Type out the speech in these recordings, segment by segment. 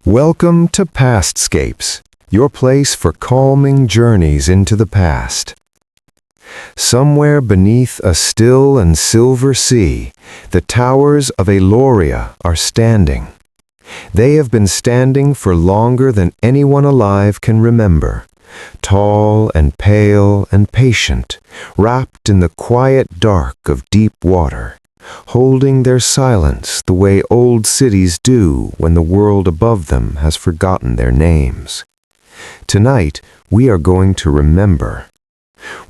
Welcome to Pastscapes, your place for calming journeys into the past. Somewhere beneath a still and silver sea, the towers of Aeloria are standing. They have been standing for longer than anyone alive can remember, tall and pale and patient, wrapped in the quiet dark of deep water, holding their silence the way old cities do when the world above them has forgotten their names. Tonight, we are going to remember.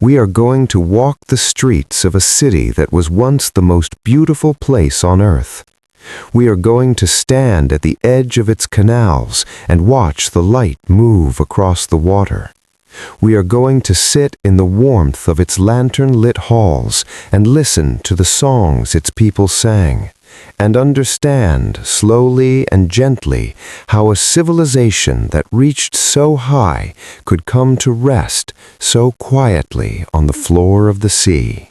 We are going to walk the streets of a city that was once the most beautiful place on earth. We are going to stand at the edge of its canals and watch the light move across the water. We are going to sit in the warmth of its lantern-lit halls and listen to the songs its people sang, and understand slowly and gently how a civilization that reached so high could come to rest so quietly on the floor of the sea.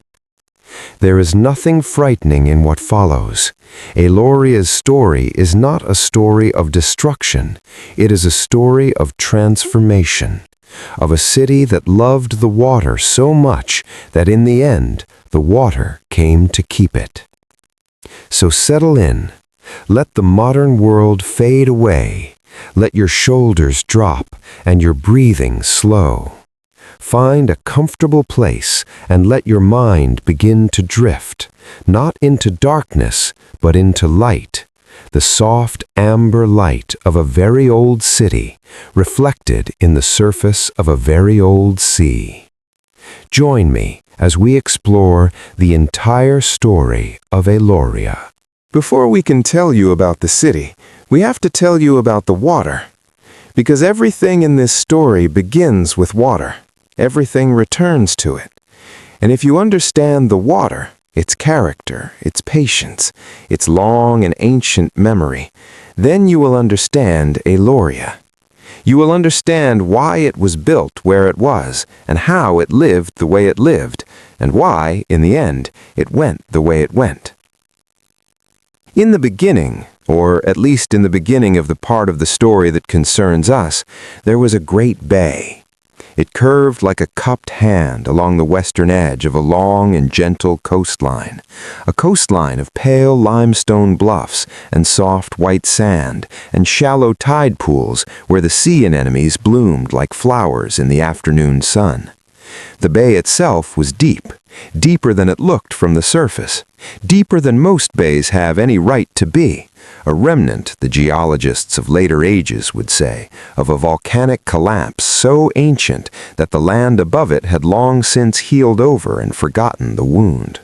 There is nothing frightening in what follows. Aeloria's story is not a story of destruction. It is a story of transformation, of a city that loved the water so much that in the end, the water came to keep it. So settle in. Let the modern world fade away. Let your shoulders drop and your breathing slow. Find a comfortable place and let your mind begin to drift, not into darkness, but into light, the soft amber light of a very old city, reflected in the surface of a very old sea. Join me as we explore the entire story of Aeloria. Before we can tell you about the city, we have to tell you about the water. Because everything in this story begins with water. Everything returns to it. And if you understand the water, its character, its patience, its long and ancient memory, then you will understand Aeloria. You will understand why it was built where it was, and how it lived the way it lived, and why, in the end, it went the way it went. In the beginning, or at least in the beginning of the part of the story that concerns us, there was a great bay. It curved like a cupped hand along the western edge of a long and gentle coastline, a coastline of pale limestone bluffs and soft white sand and shallow tide pools where the sea anemones bloomed like flowers in the afternoon sun. The bay itself was deep, deeper than it looked from the surface, deeper than most bays have any right to be, a remnant, the geologists of later ages would say, of a volcanic collapse so ancient that the land above it had long since healed over and forgotten the wound.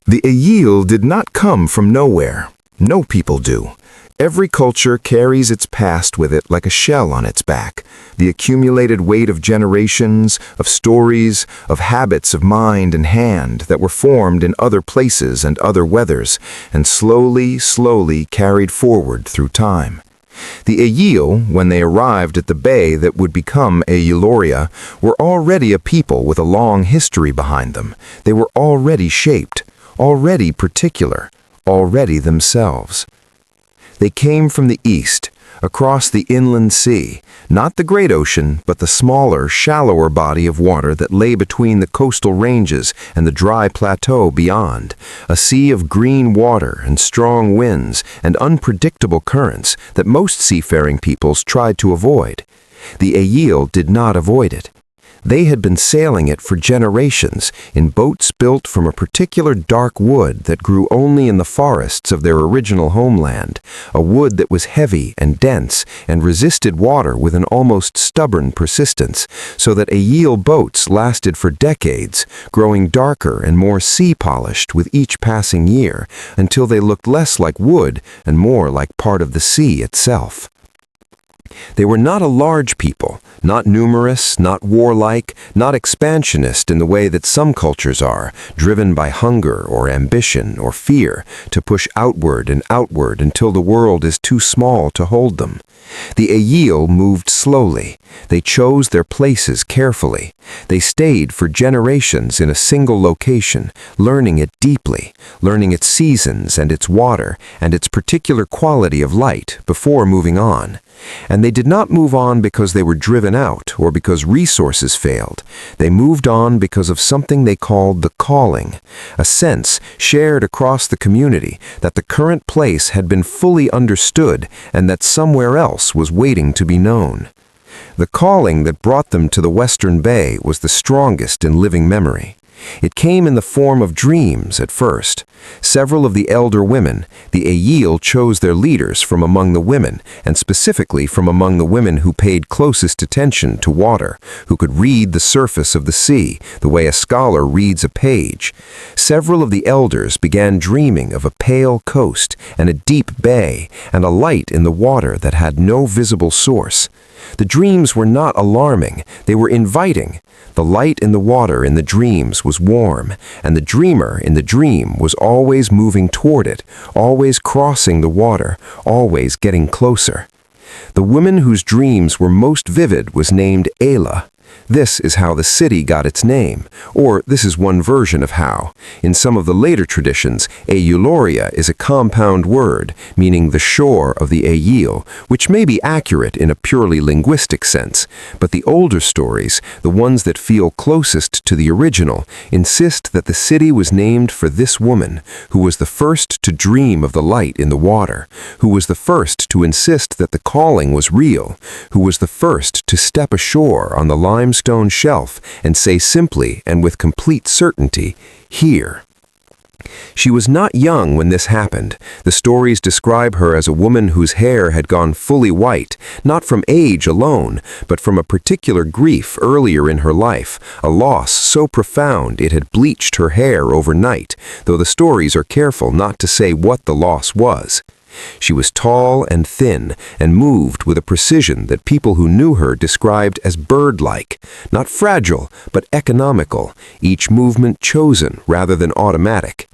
The Aeil did not come from nowhere. No people do. Every culture carries its past with it like a shell on its back, the accumulated weight of generations, of stories, of habits of mind and hand that were formed in other places and other weathers, and slowly carried forward through time. The Aeil, when they arrived at the bay that would become Aeloria, were already a people with a long history behind them. They were already shaped, already particular, already themselves. They came from the east, across the inland sea, not the great ocean, but the smaller, shallower body of water that lay between the coastal ranges and the dry plateau beyond, a sea of green water and strong winds and unpredictable currents that most seafaring peoples tried to avoid. The Aeil did not avoid it. They had been sailing it for generations in boats built from a particular dark wood that grew only in the forests of their original homeland, a wood that was heavy and dense and resisted water with an almost stubborn persistence, so that Aeil boats lasted for decades, growing darker and more sea-polished with each passing year, until they looked less like wood and more like part of the sea itself. They were not a large people, not numerous, not warlike, not expansionist in the way that some cultures are, driven by hunger or ambition or fear to push outward and outward until the world is too small to hold them. The Aeil moved slowly. They chose their places carefully. They stayed for generations in a single location, learning it deeply, learning its seasons and its water and its particular quality of light before moving on. And they did not move on because they were driven out or because resources failed. They moved on because of something they called the calling, a sense shared across the community that the current place had been fully understood and that somewhere else was waiting to be known. The calling that brought them to the Western Bay was the strongest in living memory. It came in the form of dreams at first. Several of the elder women, the Aeil, chose their leaders from among the women, and specifically from among the women who paid closest attention to water, who could read the surface of the sea, the way a scholar reads a page. Several of the elders began dreaming of a pale coast and a deep bay and a light in the water that had no visible source. The dreams were not alarming, they were inviting. The light in the water in the dreams was warm, and the dreamer in the dream was always moving toward it, always crossing the water, always getting closer. The woman whose dreams were most vivid was named Aela. This is how the city got its name, or this is one version of how. In some of the later traditions, Aeloria is a compound word, meaning the shore of the Aeil, which may be accurate in a purely linguistic sense, but the older stories, the ones that feel closest to the original, insist that the city was named for this woman, who was the first to dream of the light in the water, who was the first to insist that the calling was real, who was the first to step ashore on the limestone shelf and say simply and with complete certainty, "Here." She was not young when this happened. The stories describe her as a woman whose hair had gone fully white, not from age alone, but from a particular grief earlier in her life, a loss so profound it had bleached her hair overnight, though the stories are careful not to say what the loss was. She was tall and thin and moved with a precision that people who knew her described as bird-like, not fragile, but economical, each movement chosen rather than automatic.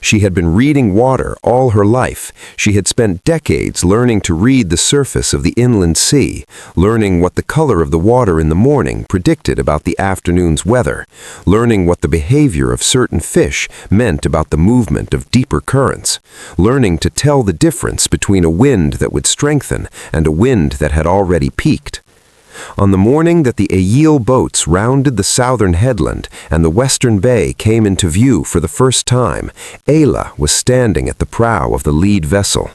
She had been reading water all her life. She had spent decades learning to read the surface of the inland sea, learning what the color of the water in the morning predicted about the afternoon's weather, learning what the behavior of certain fish meant about the movement of deeper currents, learning to tell the difference between a wind that would strengthen and a wind that had already peaked. On the morning that the Aeil boats rounded the southern headland and the western bay came into view for the first time, Aela was standing at the prow of the lead vessel.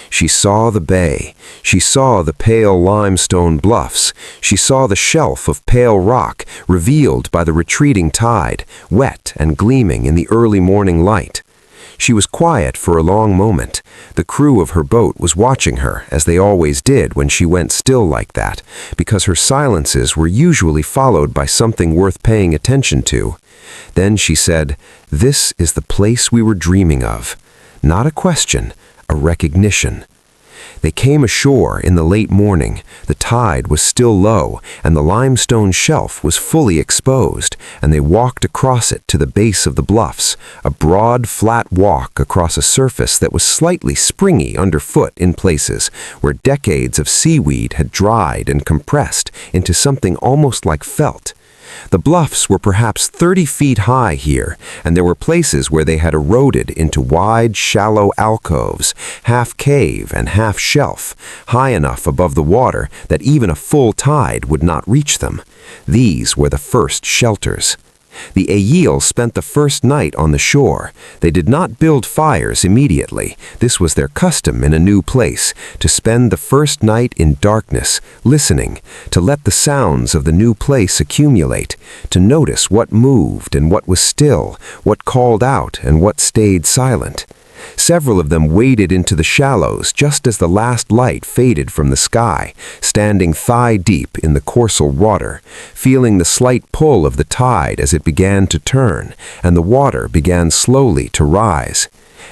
She saw the bay. She saw the pale limestone bluffs. She saw the shelf of pale rock revealed by the retreating tide, wet and gleaming in the early morning light. She was quiet for a long moment. The crew of her boat was watching her, as they always did when she went still like that, because her silences were usually followed by something worth paying attention to. Then she said, "This is the place we were dreaming of." Not a question, a recognition. They came ashore in the late morning. The tide was still low, and the limestone shelf was fully exposed, and they walked across it to the base of the bluffs, a broad, flat walk across a surface that was slightly springy underfoot in places, where decades of seaweed had dried and compressed into something almost like felt. The bluffs were perhaps 30 feet high here, and there were places where they had eroded into wide, shallow alcoves, half cave and half shelf, high enough above the water that even a full tide would not reach them. These were the first shelters. The Aeil spent the first night on the shore. They did not build fires immediately. This was their custom in a new place, to spend the first night in darkness, listening, to let the sounds of the new place accumulate, to notice what moved and what was still, what called out and what stayed silent. Several of them waded into the shallows just as the last light faded from the sky, standing thigh-deep in the coursal water, feeling the slight pull of the tide as it began to turn, and the water began slowly to rise.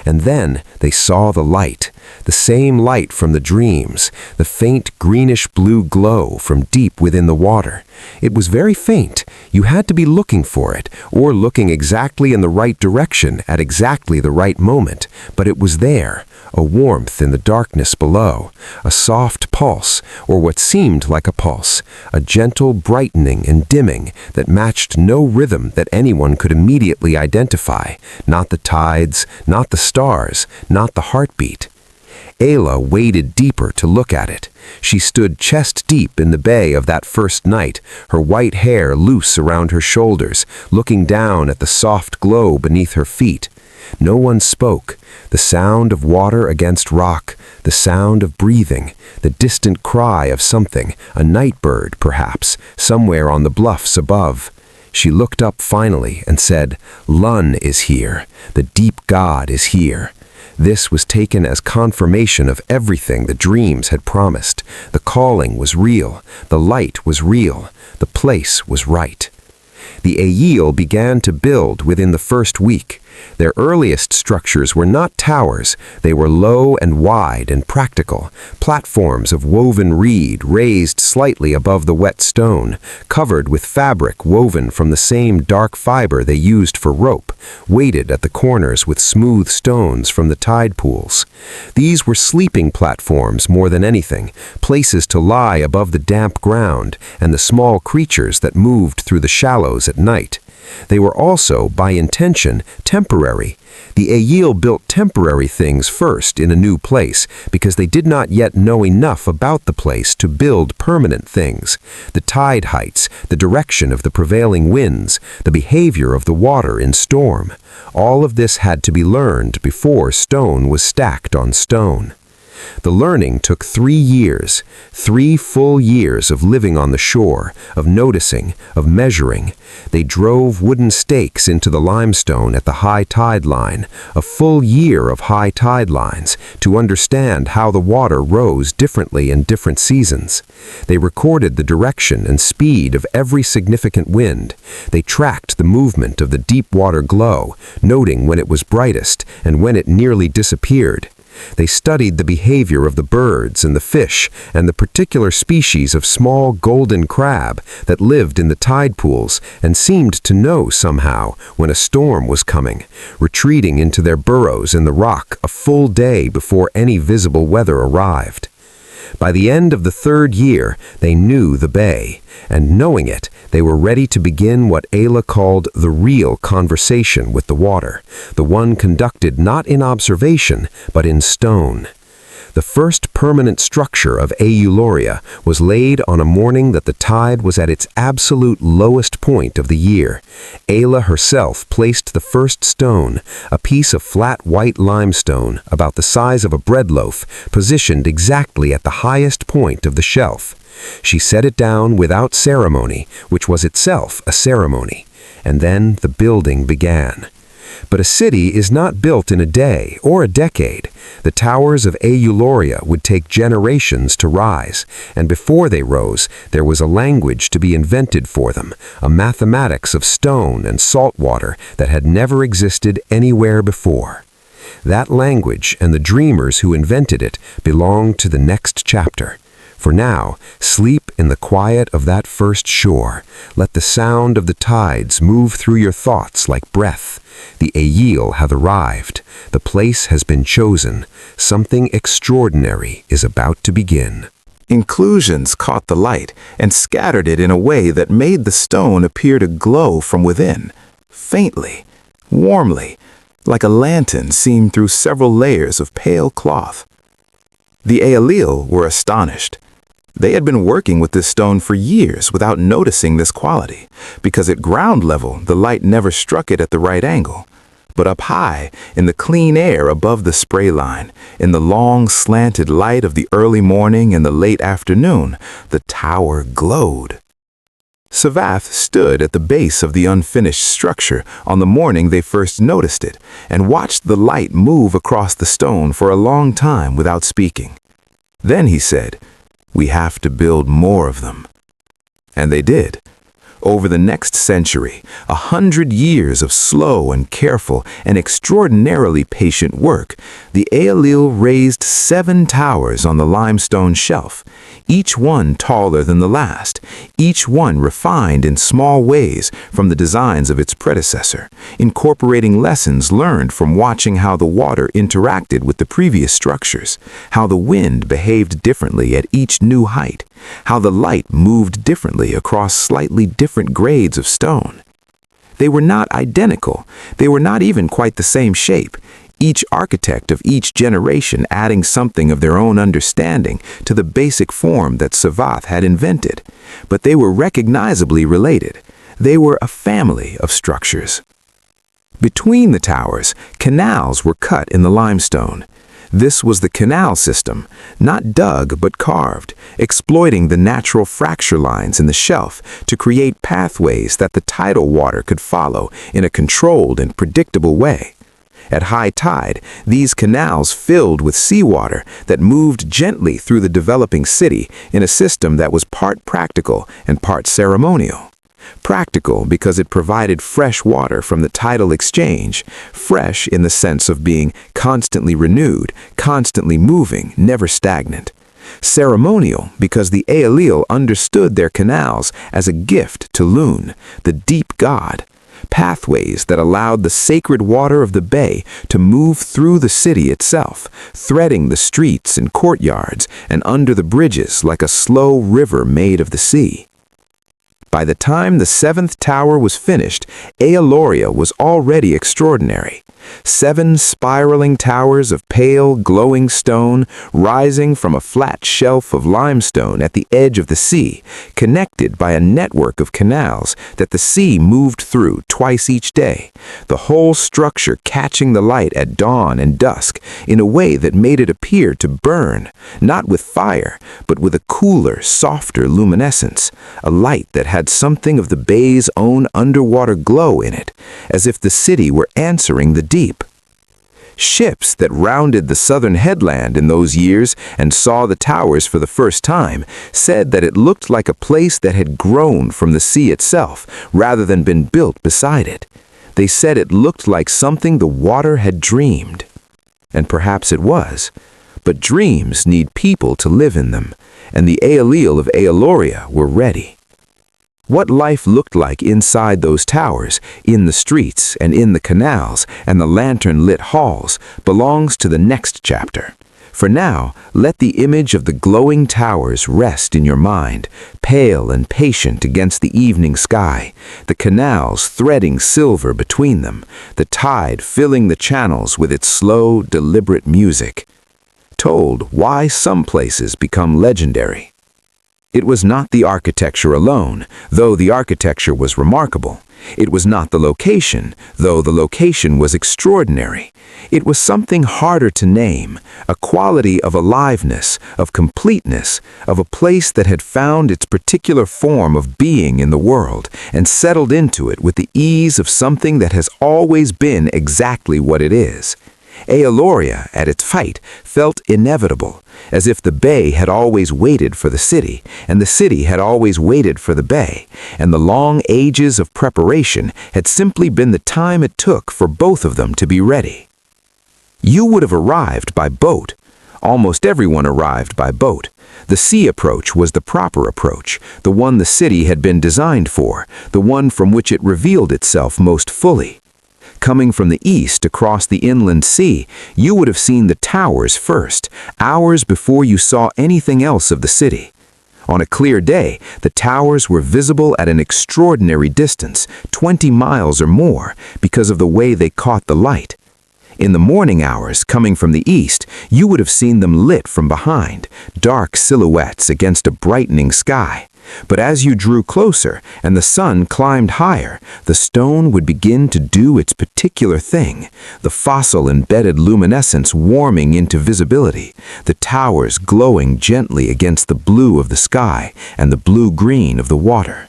And then they saw the light, the same light from the dreams, the faint greenish-blue glow from deep within the water. It was very faint. You had to be looking for it, or looking exactly in the right direction at exactly the right moment, but it was there, a warmth in the darkness below, a soft pulse, or what seemed like a pulse, a gentle brightening and dimming that matched no rhythm that anyone could immediately identify, not the tides, not the stars, not the heartbeat. Ayla waded deeper to look at it. She stood chest-deep in the bay of that first night, her white hair loose around her shoulders, looking down at the soft glow beneath her feet. No one spoke. The sound of water against rock, the sound of breathing, the distant cry of something, a night bird, perhaps, somewhere on the bluffs above. She looked up finally and said, "Lun is here. The deep god is here." This was taken as confirmation of everything the dreams had promised. The calling was real. The light was real. The place was right. The Aeil began to build within the first week. Their earliest structures were not towers. They were low and wide and practical, platforms of woven reed raised slightly above the wet stone, covered with fabric woven from the same dark fiber they used for rope, weighted at the corners with smooth stones from the tide pools. These were sleeping platforms more than anything, places to lie above the damp ground and the small creatures that moved through the shallows at night. They were also, by intention, temporary. The Aeil built temporary things first in a new place because they did not yet know enough about the place to build permanent things. The tide heights, the direction of the prevailing winds, the behavior of the water in storm. All of this had to be learned before stone was stacked on stone. The learning took 3 years, 3 full years of living on the shore, of noticing, of measuring. They drove wooden stakes into the limestone at the high tide line, a full year of high tide lines, to understand how the water rose differently in different seasons. They recorded the direction and speed of every significant wind. They tracked the movement of the deep water glow, noting when it was brightest and when it nearly disappeared. They studied the behavior of the birds and the fish and the particular species of small golden crab that lived in the tide pools and seemed to know somehow when a storm was coming, retreating into their burrows in the rock a full day before any visible weather arrived. By the end of the 3rd year, they knew the bay, and knowing it, they were ready to begin what Ayla called the real conversation with the water, the one conducted not in observation, but in stone. The first permanent structure of Aeloria was laid on a morning that the tide was at its absolute lowest point of the year. Ayla herself placed the first stone, a piece of flat white limestone about the size of a bread loaf, positioned exactly at the highest point of the shelf. She set it down without ceremony, which was itself a ceremony, and then the building began. But a city is not built in a day or a decade. The towers of Aeloria would take generations to rise, and before they rose, there was a language to be invented for them, a mathematics of stone and salt water that had never existed anywhere before. That language and the dreamers who invented it belong to the next chapter. For now, sleep in the quiet of that first shore. Let the sound of the tides move through your thoughts like breath. The Aeil hath arrived. The place has been chosen. Something extraordinary is about to begin. Inclusions caught the light and scattered it in a way that made the stone appear to glow from within, faintly, warmly, like a lantern seen through several layers of pale cloth. The Aeil were astonished. They had been working with this stone for years without noticing this quality, because at ground level the light never struck it at the right angle. But up high, in the clean air above the spray line, in the long slanted light of the early morning and the late afternoon, the tower glowed. Savath stood at the base of the unfinished structure on the morning they first noticed it, and watched the light move across the stone for a long time without speaking. Then he said, "We have to build more of them." And they did. Over the next century, 100 years of slow and careful and extraordinarily patient work, the Aeil raised 7 towers on the limestone shelf, each one taller than the last, each one refined in small ways from the designs of its predecessor, incorporating lessons learned from watching how the water interacted with the previous structures, how the wind behaved differently at each new height, how the light moved differently across slightly different grades of stone. They were not identical. They were not even quite the same shape. each architect of each generation adding something of their own understanding to the basic form that Savath had invented. But they were recognizably related. They were a family of structures. Between the towers, canals were cut in the limestone. This was the canal system, not dug but carved, exploiting the natural fracture lines in the shelf to create pathways that the tidal water could follow in a controlled and predictable way. At high tide, these canals filled with seawater that moved gently through the developing city in a system that was part practical and part ceremonial. Practical because it provided fresh water from the tidal exchange, fresh in the sense of being constantly renewed, constantly moving, never stagnant. Ceremonial because the Aelil understood their canals as a gift to Lune, the deep god. Pathways that allowed the sacred water of the bay to move through the city itself, threading the streets and courtyards and under the bridges like a slow river made of the sea. By the time the 7th tower was finished, Aeloria was already extraordinary. 7 spiraling towers of pale, glowing stone rising from a flat shelf of limestone at the edge of the sea, connected by a network of canals that the sea moved through twice each day, the whole structure catching the light at dawn and dusk in a way that made it appear to burn, not with fire, but with a cooler, softer luminescence, a light that had something of the bay's own underwater glow in it, as if the city were answering the deep. Ships that rounded the southern headland in those years and saw the towers for the first time said that it looked like a place that had grown from the sea itself rather than been built beside it. They said it looked like something the water had dreamed. And perhaps it was. But dreams need people to live in them, and the Aelil of Aeloria were ready. What life looked like inside those towers, in the streets and in the canals and the lantern-lit halls, belongs to the next chapter. For now, let the image of the glowing towers rest in your mind, pale and patient against the evening sky, the canals threading silver between them, the tide filling the channels with its slow, deliberate music. Told why some places become legendary. It was not the architecture alone, though the architecture was remarkable. It was not the location, though the location was extraordinary. It was something harder to name, a quality of aliveness, of completeness, of a place that had found its particular form of being in the world and settled into it with the ease of something that has always been exactly what it is. Aeloria, at its height, felt inevitable, as if the bay had always waited for the city, and the city had always waited for the bay, and the long ages of preparation had simply been the time it took for both of them to be ready. You would have arrived by boat. Almost everyone arrived by boat. The sea approach was the proper approach, the one the city had been designed for, the one from which it revealed itself most fully. Coming from the east across the inland sea, you would have seen the towers first, hours before you saw anything else of the city. On a clear day, the towers were visible at an extraordinary distance, 20 miles or more, because of the way they caught the light. In the morning hours, coming from the east, you would have seen them lit from behind, dark silhouettes against a brightening sky. But as you drew closer and the sun climbed higher, the stone would begin to do its particular thing, the fossil-embedded luminescence warming into visibility, the towers glowing gently against the blue of the sky and the blue-green of the water.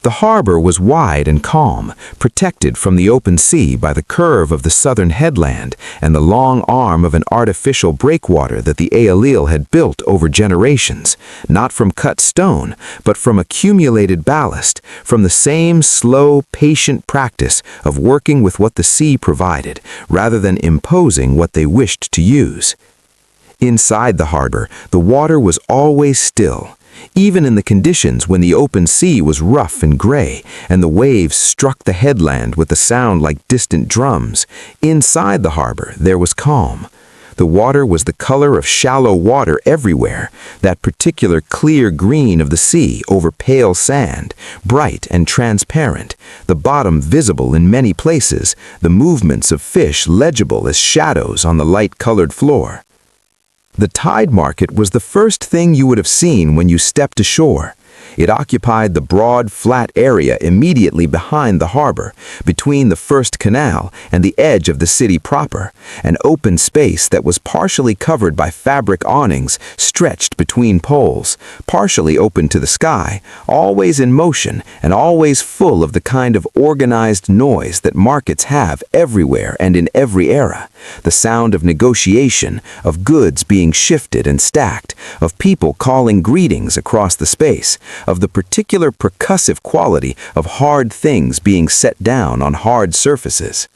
The harbor was wide and calm, protected from the open sea by the curve of the southern headland and the long arm of an artificial breakwater that the Aelil had built over generations, not from cut stone, but from accumulated ballast, from the same slow, patient practice of working with what the sea provided, rather than imposing what they wished to use. Inside the harbor, the water was always still. Even in the conditions when the open sea was rough and gray, and the waves struck the headland with a sound like distant drums, inside the harbor there was calm. The water was the color of shallow water everywhere, that particular clear green of the sea over pale sand, bright and transparent, the bottom visible in many places, the movements of fish legible as shadows on the light-colored floor. The tide market was the first thing you would have seen when you stepped ashore. It occupied the broad, flat area immediately behind the harbor, between the first canal and the edge of the city proper, an open space that was partially covered by fabric awnings stretched between poles, partially open to the sky, always in motion and always full of the kind of organized noise that markets have everywhere and in every era, the sound of negotiation, of goods being shifted and stacked, of people calling greetings across the space, of the particular percussive quality of hard things being set down on hard surfaces.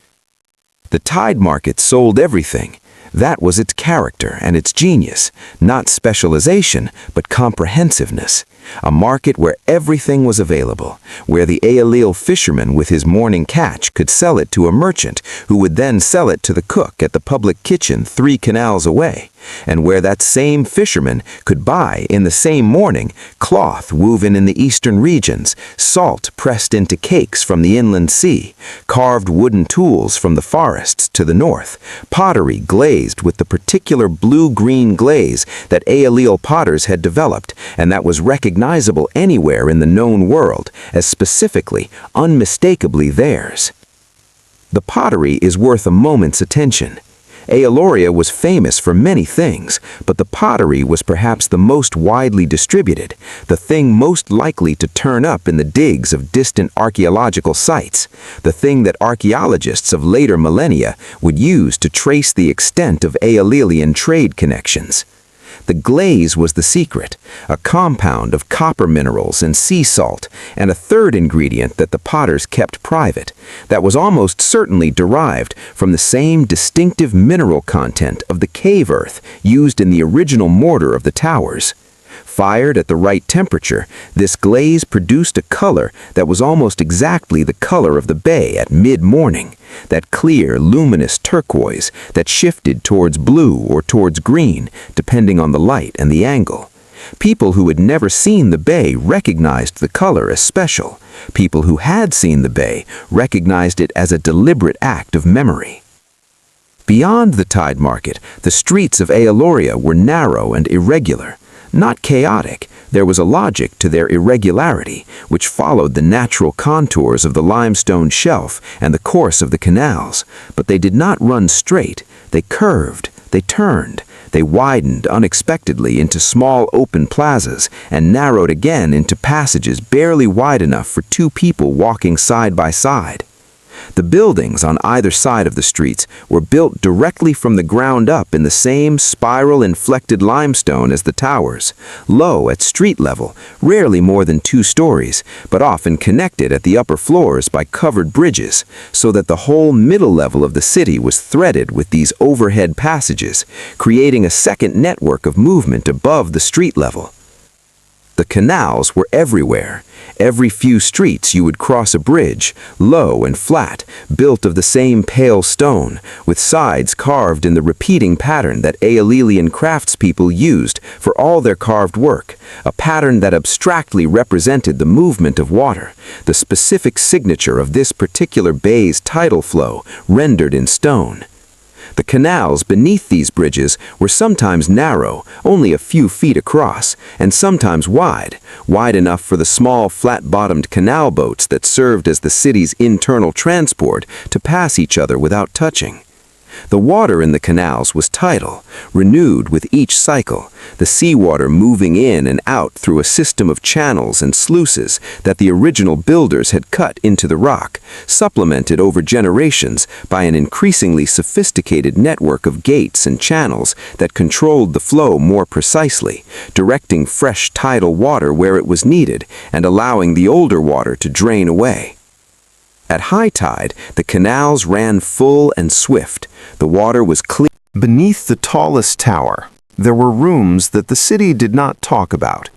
The tide market sold everything. That was its character and its genius, not specialization, but comprehensiveness. A market where everything was available, where the Aeolian fisherman with his morning catch could sell it to a merchant who would then sell it to the cook at the public kitchen 3 canals away, and where that same fisherman could buy in the same morning cloth woven in the eastern regions, salt pressed into cakes from the inland sea, carved wooden tools from the forests to the north, pottery glazed with the particular blue-green glaze that Aeolian potters had developed and that was recognizable anywhere in the known world as specifically, unmistakably theirs. The pottery is worth a moment's attention. Aeloria was famous for many things, but the pottery was perhaps the most widely distributed, the thing most likely to turn up in the digs of distant archaeological sites, the thing that archaeologists of later millennia would use to trace the extent of Aeolian trade connections. The glaze was the secret, a compound of copper minerals and sea salt, and a third ingredient that the potters kept private, that was almost certainly derived from the same distinctive mineral content of the cave earth used in the original mortar of the towers. Fired at the right temperature, this glaze produced a color that was almost exactly the color of the bay at mid-morning, that clear, luminous turquoise that shifted towards blue or towards green, depending on the light and the angle. People who had never seen the bay recognized the color as special. People who had seen the bay recognized it as a deliberate act of memory. Beyond the tide market, the streets of Aeloria were narrow and irregular. Not chaotic, there was a logic to their irregularity, which followed the natural contours of the limestone shelf and the course of the canals, but they did not run straight, they curved, they turned, they widened unexpectedly into small open plazas and narrowed again into passages barely wide enough for 2 people walking side by side. The buildings on either side of the streets were built directly from the ground up in the same spiral-inflected limestone as the towers, low at street level, rarely more than 2 stories, but often connected at the upper floors by covered bridges, so that the whole middle level of the city was threaded with these overhead passages, creating a second network of movement above the street level. The canals were everywhere. Every few streets you would cross a bridge, low and flat, built of the same pale stone, with sides carved in the repeating pattern that Aeolian craftspeople used for all their carved work, a pattern that abstractly represented the movement of water, the specific signature of this particular bay's tidal flow, rendered in stone. The canals beneath these bridges were sometimes narrow, only a few feet across, and sometimes wide enough for the small flat-bottomed canal boats that served as the city's internal transport to pass each other without touching. The water in the canals was tidal, renewed with each cycle, the seawater moving in and out through a system of channels and sluices that the original builders had cut into the rock, supplemented over generations by an increasingly sophisticated network of gates and channels that controlled the flow more precisely, directing fresh tidal water where it was needed and allowing the older water to drain away. At high tide, the canals ran full and swift. The water was clear. Beneath the tallest tower, there were rooms that the city did not talk about.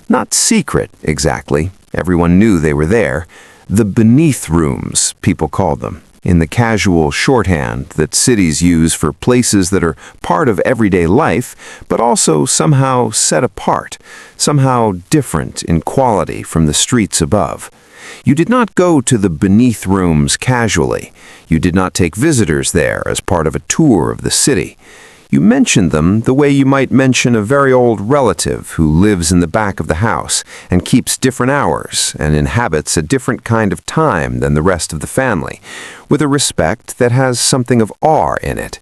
Not secret, exactly. Everyone knew they were there. The beneath rooms, people called them. in the casual shorthand that cities use for places that are part of everyday life, but also somehow set apart, somehow different in quality from the streets above. You did not go to the beneath rooms casually. You did not take visitors there as part of a tour of the city. You mentioned them the way you might mention a very old relative who lives in the back of the house and keeps different hours and inhabits a different kind of time than the rest of the family, with a respect that has something of awe in it.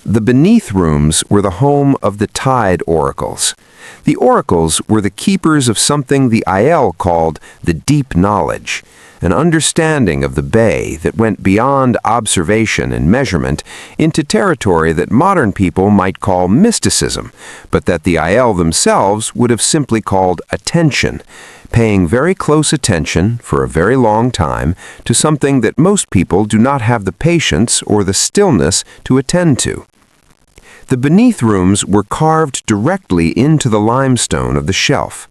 The beneath rooms were the home of the tide oracles. The oracles were the keepers of something the Ael called the deep knowledge, an understanding of the bay that went beyond observation and measurement into territory that modern people might call mysticism, but that the Ael themselves would have simply called attention, paying very close attention for a very long time to something that most people do not have the patience or the stillness to attend to. The beneath rooms were carved directly into the limestone of the shelf.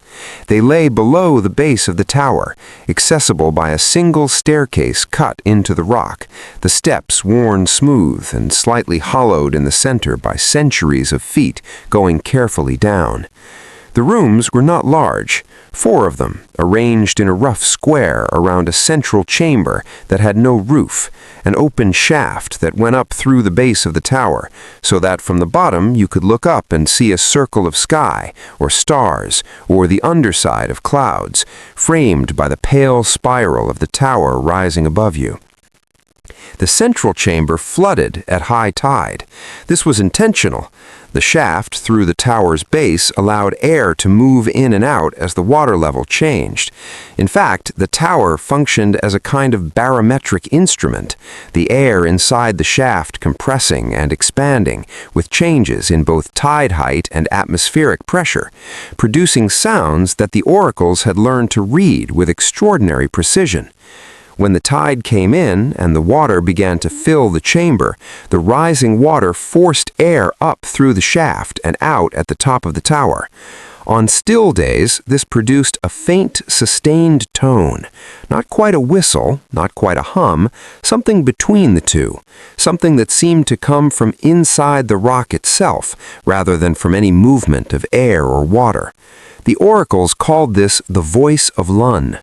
They lay below the base of the tower, accessible by a single staircase cut into the rock, the steps worn smooth and slightly hollowed in the center by centuries of feet going carefully down. The rooms were not large, 4 of them, arranged in a rough square around a central chamber that had no roof, an open shaft that went up through the base of the tower, so that from the bottom you could look up and see a circle of sky, or stars, or the underside of clouds, framed by the pale spiral of the tower rising above you. The central chamber flooded at high tide. This was intentional. The shaft through the tower's base allowed air to move in and out as the water level changed. In fact, the tower functioned as a kind of barometric instrument, the air inside the shaft compressing and expanding with changes in both tide height and atmospheric pressure, producing sounds that the oracles had learned to read with extraordinary precision. When the tide came in and the water began to fill the chamber, the rising water forced air up through the shaft and out at the top of the tower. On still days, this produced a faint, sustained tone, not quite a whistle, not quite a hum, something between the two, something that seemed to come from inside the rock itself, rather than from any movement of air or water. The oracles called this the voice of Lun.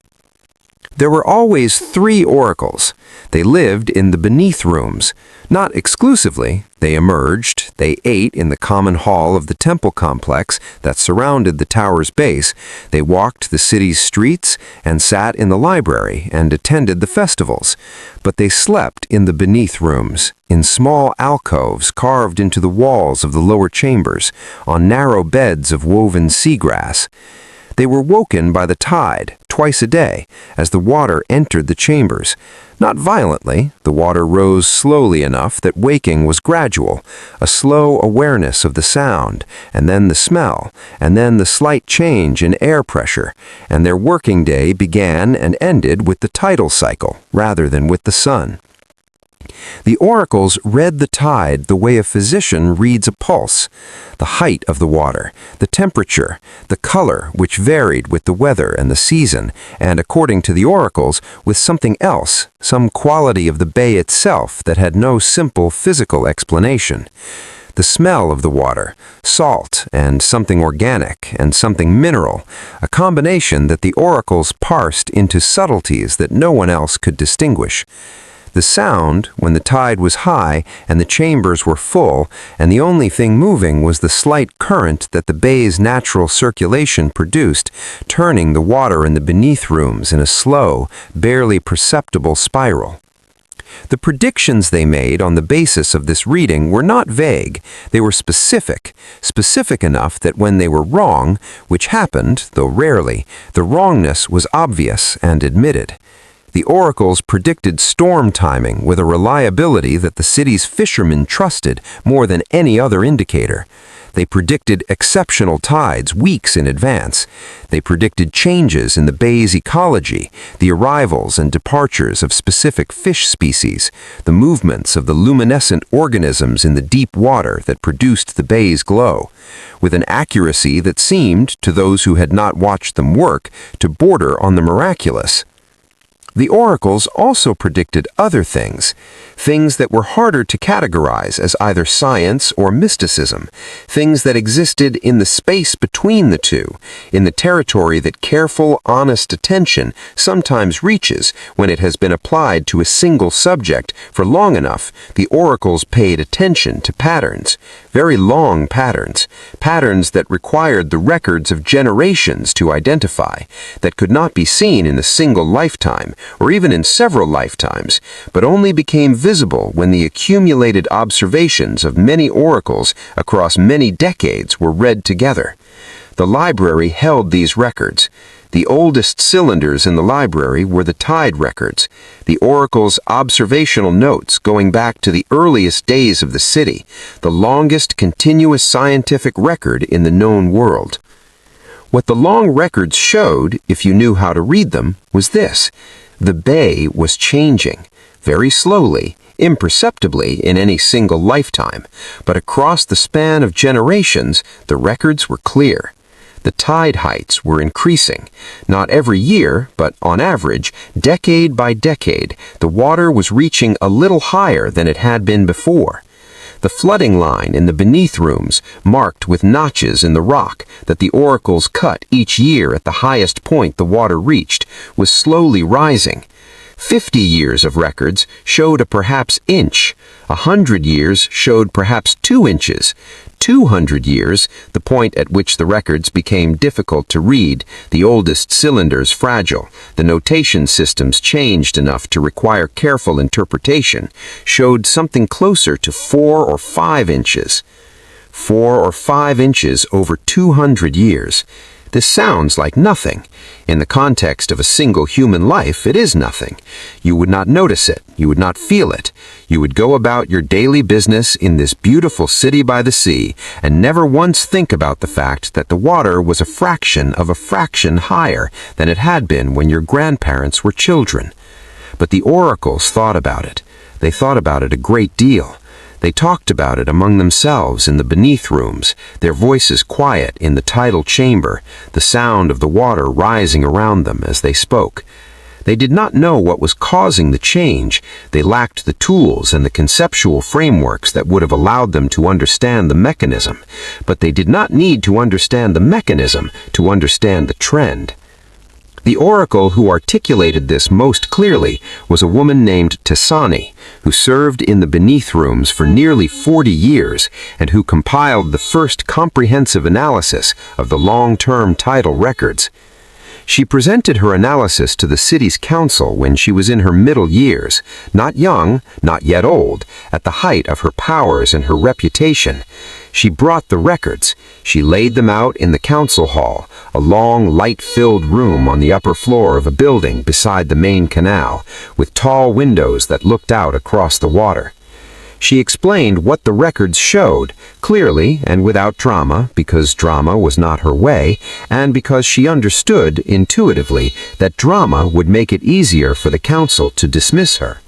There were always 3 oracles. They lived in the beneath rooms. Not exclusively. They emerged, they ate in the common hall of the temple complex that surrounded the tower's base. They walked the city's streets and sat in the library and attended the festivals. But they slept in the beneath rooms, in small alcoves carved into the walls of the lower chambers, on narrow beds of woven seagrass. They were woken by the tide, twice a day, as the water entered the chambers. Not violently, the water rose slowly enough that waking was gradual, a slow awareness of the sound, and then the smell, and then the slight change in air pressure, and their working day began and ended with the tidal cycle, rather than with the sun. The oracles read the tide the way a physician reads a pulse, the height of the water, the temperature, the color which varied with the weather and the season, and according to the oracles, with something else, some quality of the bay itself that had no simple physical explanation. The smell of the water, salt and something organic and something mineral, a combination that the oracles parsed into subtleties that no one else could distinguish. The sound, when the tide was high and the chambers were full, and the only thing moving was the slight current that the bay's natural circulation produced, turning the water in the beneath rooms in a slow, barely perceptible spiral. The predictions they made on the basis of this reading were not vague, they were specific enough that when they were wrong, which happened, though rarely, the wrongness was obvious and admitted. The oracles predicted storm timing with a reliability that the city's fishermen trusted more than any other indicator. They predicted exceptional tides weeks in advance. They predicted changes in the bay's ecology, the arrivals and departures of specific fish species, the movements of the luminescent organisms in the deep water that produced the bay's glow, with an accuracy that seemed, to those who had not watched them work, to border on the miraculous. The oracles also predicted other things that were harder to categorize as either science or mysticism, things that existed in the space between the two, in the territory that careful, honest attention sometimes reaches when it has been applied to a single subject for long enough. The oracles paid attention to patterns, very long patterns, patterns that required the records of generations to identify, that could not be seen in a single lifetime, or even in several lifetimes, but only became visible when the accumulated observations of many oracles across many decades were read together. The library held these records. The oldest cylinders in the library were the tide records, the oracle's observational notes going back to the earliest days of the city, the longest continuous scientific record in the known world. What the long records showed, if you knew how to read them, was this: the bay was changing, very slowly, imperceptibly in any single lifetime, but across the span of generations, the records were clear. The tide heights were increasing. Not every year, but on average, decade by decade, the water was reaching a little higher than it had been before. The flooding line in the beneath rooms, marked with notches in the rock that the oracles cut each year at the highest point the water reached, was slowly rising. 50 years of records showed a perhaps inch. 100 years showed perhaps 2 inches. 200 years, the point at which the records became difficult to read, the oldest cylinders fragile, the notation systems changed enough to require careful interpretation, showed something closer to 4 or 5 inches. 4 or 5 inches over 200 years. This sounds like nothing. In the context of a single human life, it is nothing. You would not notice it. You would not feel it. You would go about your daily business in this beautiful city by the sea and never once think about the fact that the water was a fraction of a fraction higher than it had been when your grandparents were children. But the oracles thought about it. They thought about it a great deal. They talked about it among themselves in the beneath rooms, their voices quiet in the tidal chamber, the sound of the water rising around them as they spoke. They did not know what was causing the change. They lacked the tools and the conceptual frameworks that would have allowed them to understand the mechanism. But they did not need to understand the mechanism to understand the trend. The oracle who articulated this most clearly was a woman named Tisani, who served in the beneath rooms for nearly 40 years and who compiled the first comprehensive analysis of the long-term tidal records. She presented her analysis to the city's council when she was in her middle years, not young, not yet old, at the height of her powers and her reputation. She brought the records. She laid them out in the council hall, a long, light-filled room on the upper floor of a building beside the main canal, with tall windows that looked out across the water. She explained what the records showed, clearly and without drama, because drama was not her way, and because she understood, intuitively, that drama would make it easier for the council to dismiss her.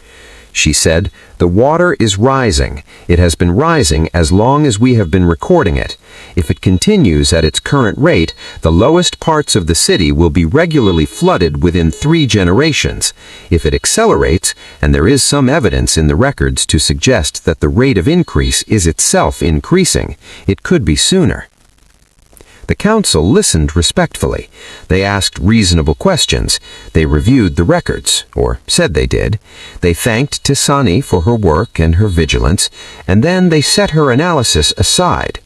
She said, "The water is rising. It has been rising as long as we have been recording it. If it continues at its current rate, the lowest parts of the city will be regularly flooded within 3 generations. If it accelerates, and there is some evidence in the records to suggest that the rate of increase is itself increasing, it could be sooner." The council listened respectfully. They asked reasonable questions. They reviewed the records, or said they did. They thanked Tisani for her work and her vigilance, and then they set her analysis aside.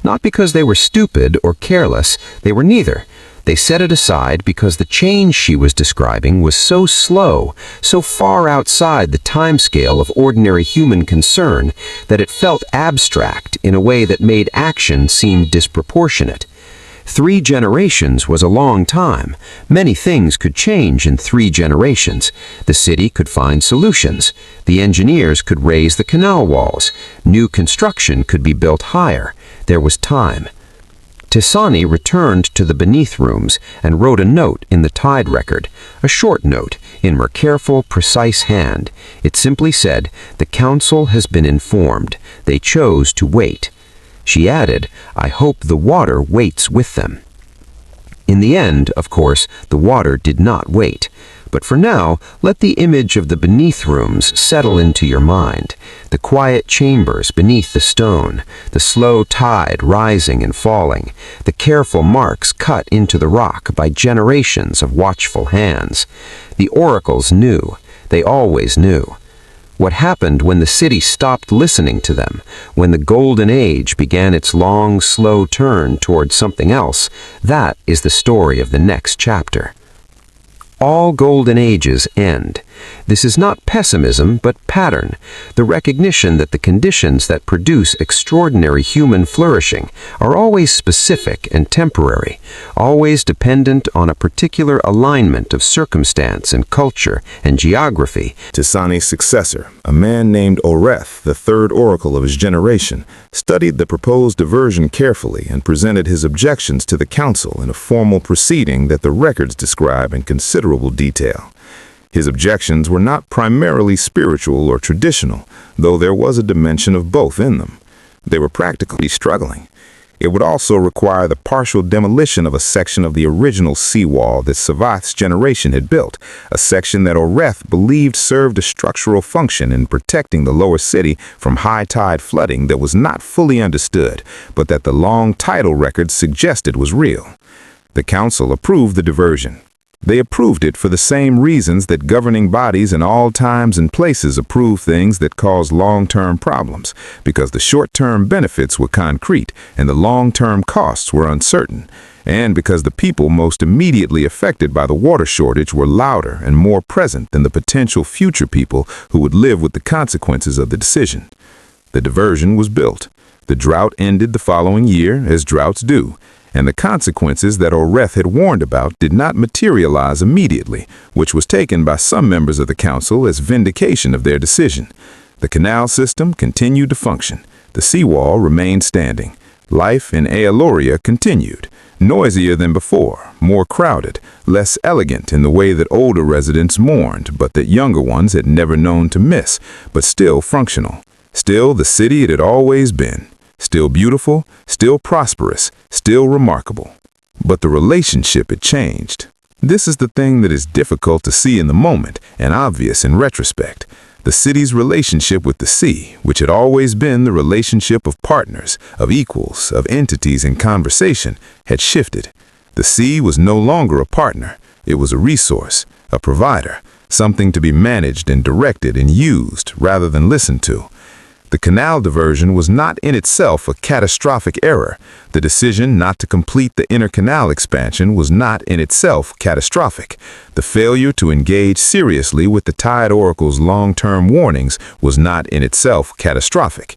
Not because they were stupid or careless, they were neither. They set it aside because the change she was describing was so slow, so far outside the timescale of ordinary human concern, that it felt abstract in a way that made action seem disproportionate. 3 generations was a long time. Many things could change in 3 generations. The city could find solutions. The engineers could raise the canal walls. New construction could be built higher. There was time. Tisani returned to the beneath rooms and wrote a note in the tide record, a short note, in her careful, precise hand. It simply said, "The council has been informed. They chose to wait." She added, "I hope the water waits with them." In the end, of course, the water did not wait. But for now, let the image of the beneath rooms settle into your mind. The quiet chambers beneath the stone, the slow tide rising and falling, the careful marks cut into the rock by generations of watchful hands. The oracles knew. They always knew. What happened when the city stopped listening to them, when the golden age began its long, slow turn toward something else, that is the story of the next chapter. All golden ages end. This is not pessimism, but pattern, the recognition that the conditions that produce extraordinary human flourishing are always specific and temporary, always dependent on a particular alignment of circumstance and culture and geography. Tisani's successor, a man named Oreth, the third oracle of his generation, studied the proposed diversion carefully and presented his objections to the council in a formal proceeding that the records describe in considerable detail. His objections were not primarily spiritual or traditional, though there was a dimension of both in them. They were practically struggling. It would also require the partial demolition of a section of the original seawall that Savath's generation had built, a section that Oreth believed served a structural function in protecting the lower city from high-tide flooding that was not fully understood, but that the long tidal records suggested was real. The council approved the diversion. They approved it for the same reasons that governing bodies in all times and places approve things that cause long-term problems, because the short-term benefits were concrete and the long-term costs were uncertain, and because the people most immediately affected by the water shortage were louder and more present than the potential future people who would live with the consequences of the decision. The diversion was built. The drought ended the following year, as droughts do, and the consequences that Oreth had warned about did not materialize immediately, which was taken by some members of the council as vindication of their decision. The canal system continued to function. The seawall remained standing. Life in Aeloria continued, noisier than before, more crowded, less elegant in the way that older residents mourned, but that younger ones had never known to miss, but still functional. Still the city it had always been. Still beautiful, still prosperous, still remarkable. But the relationship had changed. This is the thing that is difficult to see in the moment and obvious in retrospect. The city's relationship with the sea, which had always been the relationship of partners, of equals, of entities in conversation, had shifted. The sea was no longer a partner. It was a resource, a provider, something to be managed and directed and used rather than listened to. The canal diversion was not in itself a catastrophic error. The decision not to complete the inner canal expansion was not in itself catastrophic. The failure to engage seriously with the Tide Oracle's long-term warnings was not in itself catastrophic.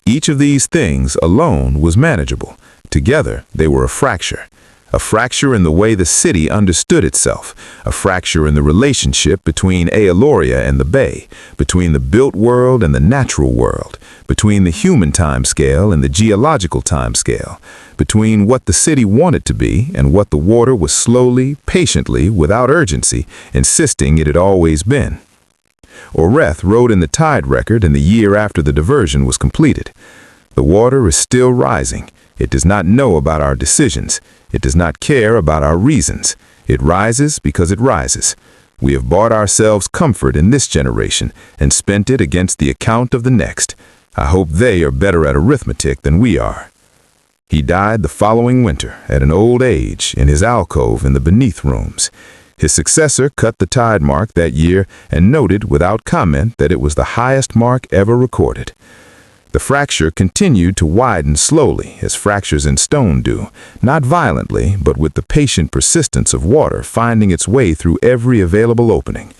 Each of these things alone was manageable. Together, they were a fracture. A fracture in the way the city understood itself, a fracture in the relationship between Aeloria and the bay, between the built world and the natural world, between the human timescale and the geological timescale, between what the city wanted to be and what the water was slowly, patiently, without urgency, insisting it had always been. Oreth wrote in the tide record in the year after the diversion was completed. The water is still rising. It does not know about our decisions. It does not care about our reasons. It rises because it rises. We have bought ourselves comfort in this generation and spent it against the account of the next. I hope they are better at arithmetic than we are. He died the following winter at an old age in his alcove in the beneath rooms. His successor cut the tide mark that year and noted without comment that it was the highest mark ever recorded. The fracture continued to widen slowly, as fractures in stone do, not violently, but with the patient persistence of water finding its way through every available opening.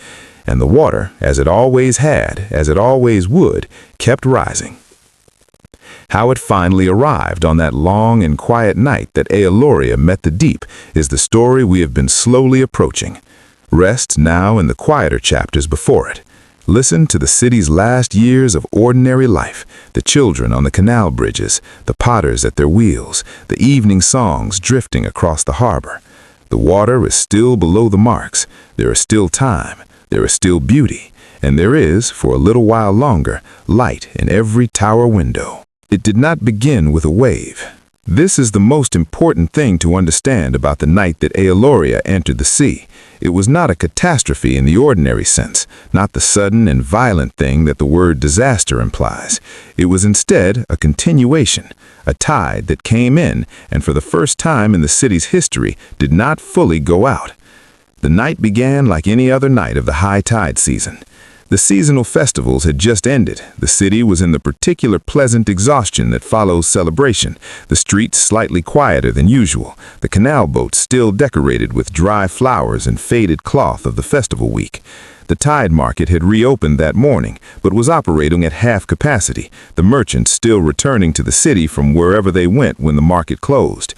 And the water, as it always had, as it always would, kept rising. How it finally arrived on that long and quiet night that Aeloria met the deep is the story we have been slowly approaching. Rest now in the quieter chapters before it. Listen to the city's last years of ordinary life, the children on the canal bridges, the potters at their wheels, the evening songs drifting across the harbor. The water is still below the marks. There is still time. There is still beauty. And there is, for a little while longer, light in every tower window. It did not begin with a wave. This is the most important thing to understand about the night that Aeloria entered the sea. It was not a catastrophe in the ordinary sense, not the sudden and violent thing that the word disaster implies. It was instead a continuation, a tide that came in and for the first time in the city's history did not fully go out. The night began like any other night of the high tide season. The seasonal festivals had just ended. The city was in the particular pleasant exhaustion that follows celebration, the streets slightly quieter than usual, the canal boats still decorated with dry flowers and faded cloth of the festival week. The tide market had reopened that morning, but was operating at half capacity, the merchants still returning to the city from wherever they went when the market closed.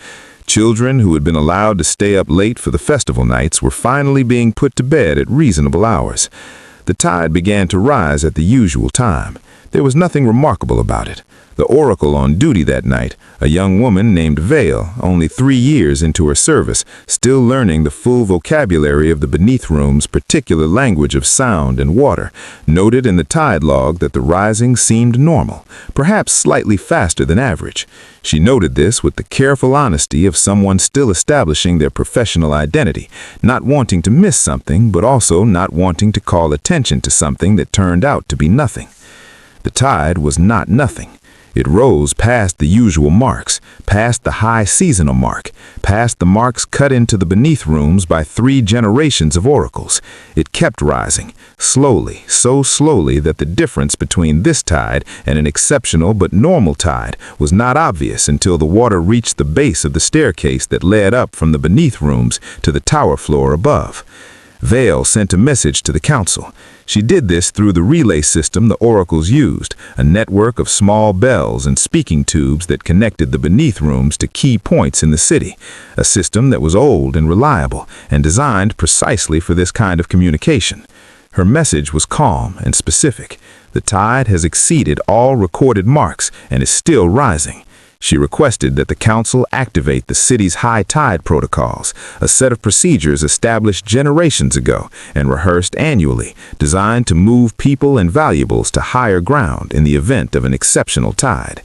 Children who had been allowed to stay up late for the festival nights were finally being put to bed at reasonable hours. The tide began to rise at the usual time. There was nothing remarkable about it. The oracle on duty that night, a young woman named Vale, only 3 years into her service, still learning the full vocabulary of the Beneath Room's particular language of sound and water, noted in the tide log that the rising seemed normal, perhaps slightly faster than average. She noted this with the careful honesty of someone still establishing their professional identity, not wanting to miss something, but also not wanting to call attention to something that turned out to be nothing. The tide was not nothing. It rose past the usual marks, past the high seasonal mark, past the marks cut into the Beneath Rooms by 3 generations of oracles. It kept rising, slowly, so slowly that the difference between this tide and an exceptional but normal tide was not obvious until the water reached the base of the staircase that led up from the Beneath Rooms to the tower floor above. Vale sent a message to the council. She did this through the relay system the oracles used, a network of small bells and speaking tubes that connected the Beneath Rooms to key points in the city, a system that was old and reliable and designed precisely for this kind of communication. Her message was calm and specific. The tide has exceeded all recorded marks and is still rising. She requested that the council activate the city's high tide protocols, a set of procedures established generations ago and rehearsed annually, designed to move people and valuables to higher ground in the event of an exceptional tide.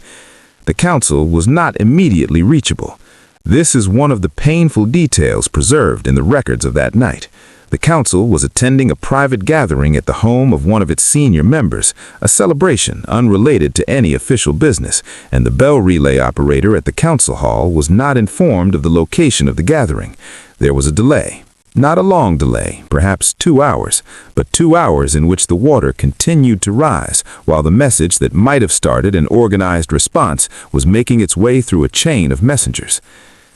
The council was not immediately reachable. This is one of the painful details preserved in the records of that night. The council was attending a private gathering at the home of one of its senior members, a celebration unrelated to any official business, and the bell relay operator at the council hall was not informed of the location of the gathering. There was a delay. Not a long delay, perhaps 2 hours, but 2 hours in which the water continued to rise, while the message that might have started an organized response was making its way through a chain of messengers.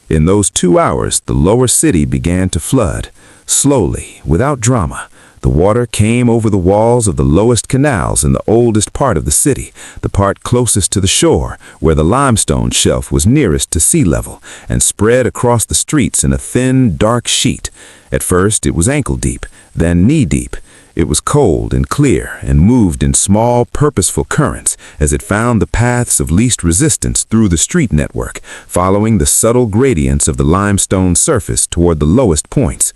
In those 2 hours, the lower city began to flood. Slowly, without drama, the water came over the walls of the lowest canals in the oldest part of the city, the part closest to the shore, where the limestone shelf was nearest to sea level, and spread across the streets in a thin, dark sheet. At first it was ankle-deep, then knee-deep. It was cold and clear and moved in small, purposeful currents as it found the paths of least resistance through the street network, following the subtle gradients of the limestone surface toward the lowest points.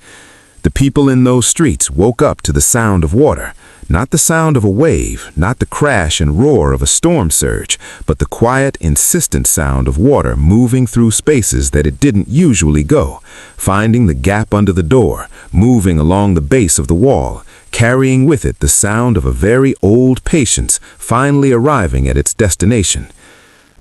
The people in those streets woke up to the sound of water, not the sound of a wave, not the crash and roar of a storm surge, but the quiet, insistent sound of water moving through spaces that it didn't usually go, finding the gap under the door, moving along the base of the wall, carrying with it the sound of a very old patience finally arriving at its destination.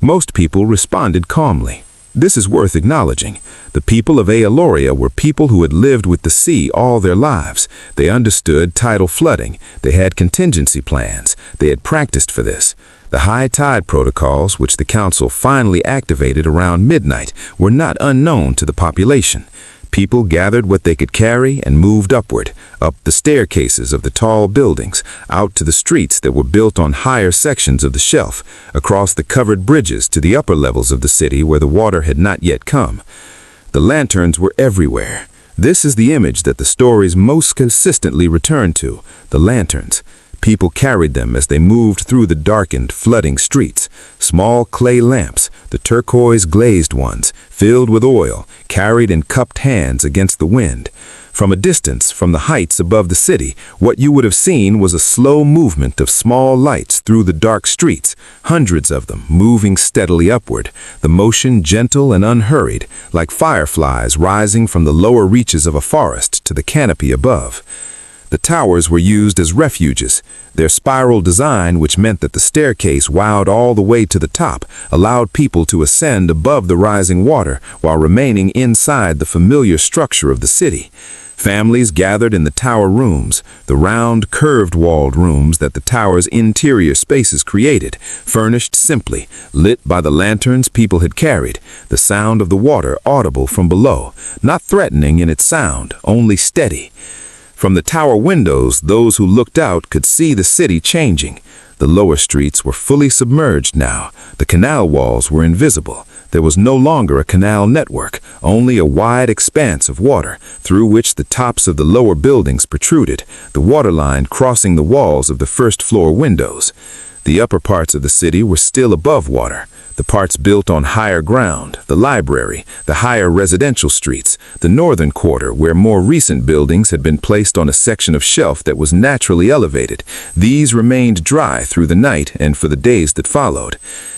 Most people responded calmly. This is worth acknowledging. The people of Aeloria were people who had lived with the sea all their lives. They understood tidal flooding. They had contingency plans. They had practiced for this. The high tide protocols, which the council finally activated around midnight, were not unknown to the population. People gathered what they could carry and moved upward, up the staircases of the tall buildings, out to the streets that were built on higher sections of the shelf, across the covered bridges to the upper levels of the city where the water had not yet come. The lanterns were everywhere. This is the image that the stories most consistently return to, the lanterns. People carried them as they moved through the darkened, flooding streets. Small clay lamps, the turquoise glazed ones, filled with oil, carried in cupped hands against the wind. From a distance, from the heights above the city, what you would have seen was a slow movement of small lights through the dark streets, hundreds of them moving steadily upward, the motion gentle and unhurried, like fireflies rising from the lower reaches of a forest to the canopy above. The towers were used as refuges. Their spiral design, which meant that the staircase wound all the way to the top, allowed people to ascend above the rising water while remaining inside the familiar structure of the city. Families gathered in the tower rooms, the round, curved-walled rooms that the tower's interior spaces created, furnished simply, lit by the lanterns people had carried, the sound of the water audible from below, not threatening in its sound, only steady. From the tower windows, those who looked out could see the city changing. The lower streets were fully submerged now. The canal walls were invisible. There was no longer a canal network, only a wide expanse of water, through which the tops of the lower buildings protruded, the waterline crossing the walls of the first-floor windows. The upper parts of the city were still above water. The parts built on higher ground, the library, the higher residential streets, the northern quarter where more recent buildings had been placed on a section of shelf that was naturally elevated, these remained dry through the night and for the days that followed.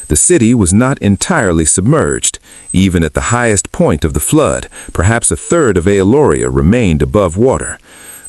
The city was not entirely submerged. Even at the highest point of the flood, perhaps a third of Aeloria remained above water.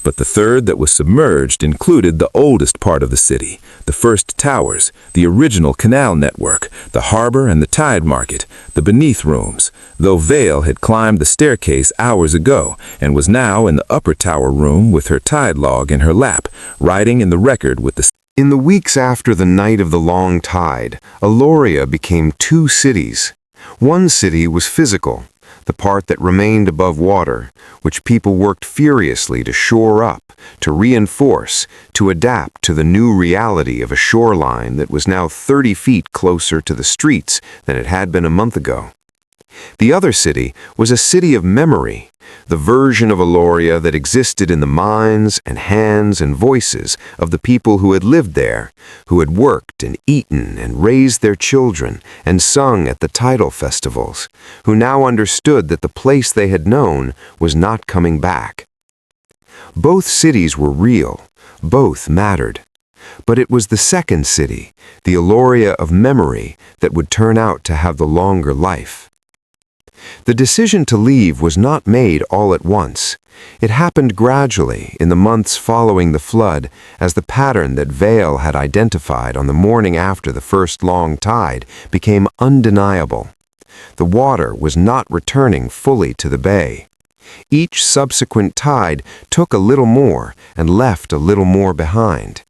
But the third that was submerged included the oldest part of the city, the first towers, the original canal network, the harbor and the tide market, the beneath rooms, though Vale had climbed the staircase hours ago and was now in the upper tower room with her tide log in her lap, writing in the record with the... In the weeks after the night of the long tide, Aeloria became two cities. One city was physical, the part that remained above water, which people worked furiously to shore up, to reinforce, to adapt to the new reality of a shoreline that was now 30 feet closer to the streets than it had been a month ago. The other city was a city of memory, the version of Aeloria that existed in the minds and hands and voices of the people who had lived there, who had worked and eaten and raised their children and sung at the tidal festivals, who now understood that the place they had known was not coming back. Both cities were real, both mattered. But it was the second city, the Aeloria of memory, that would turn out to have the longer life. The decision to leave was not made all at once. It happened gradually in the months following the flood as the pattern that Vale had identified on the morning after the first long tide became undeniable. The water was not returning fully to the bay. Each subsequent tide took a little more and left a little more behind.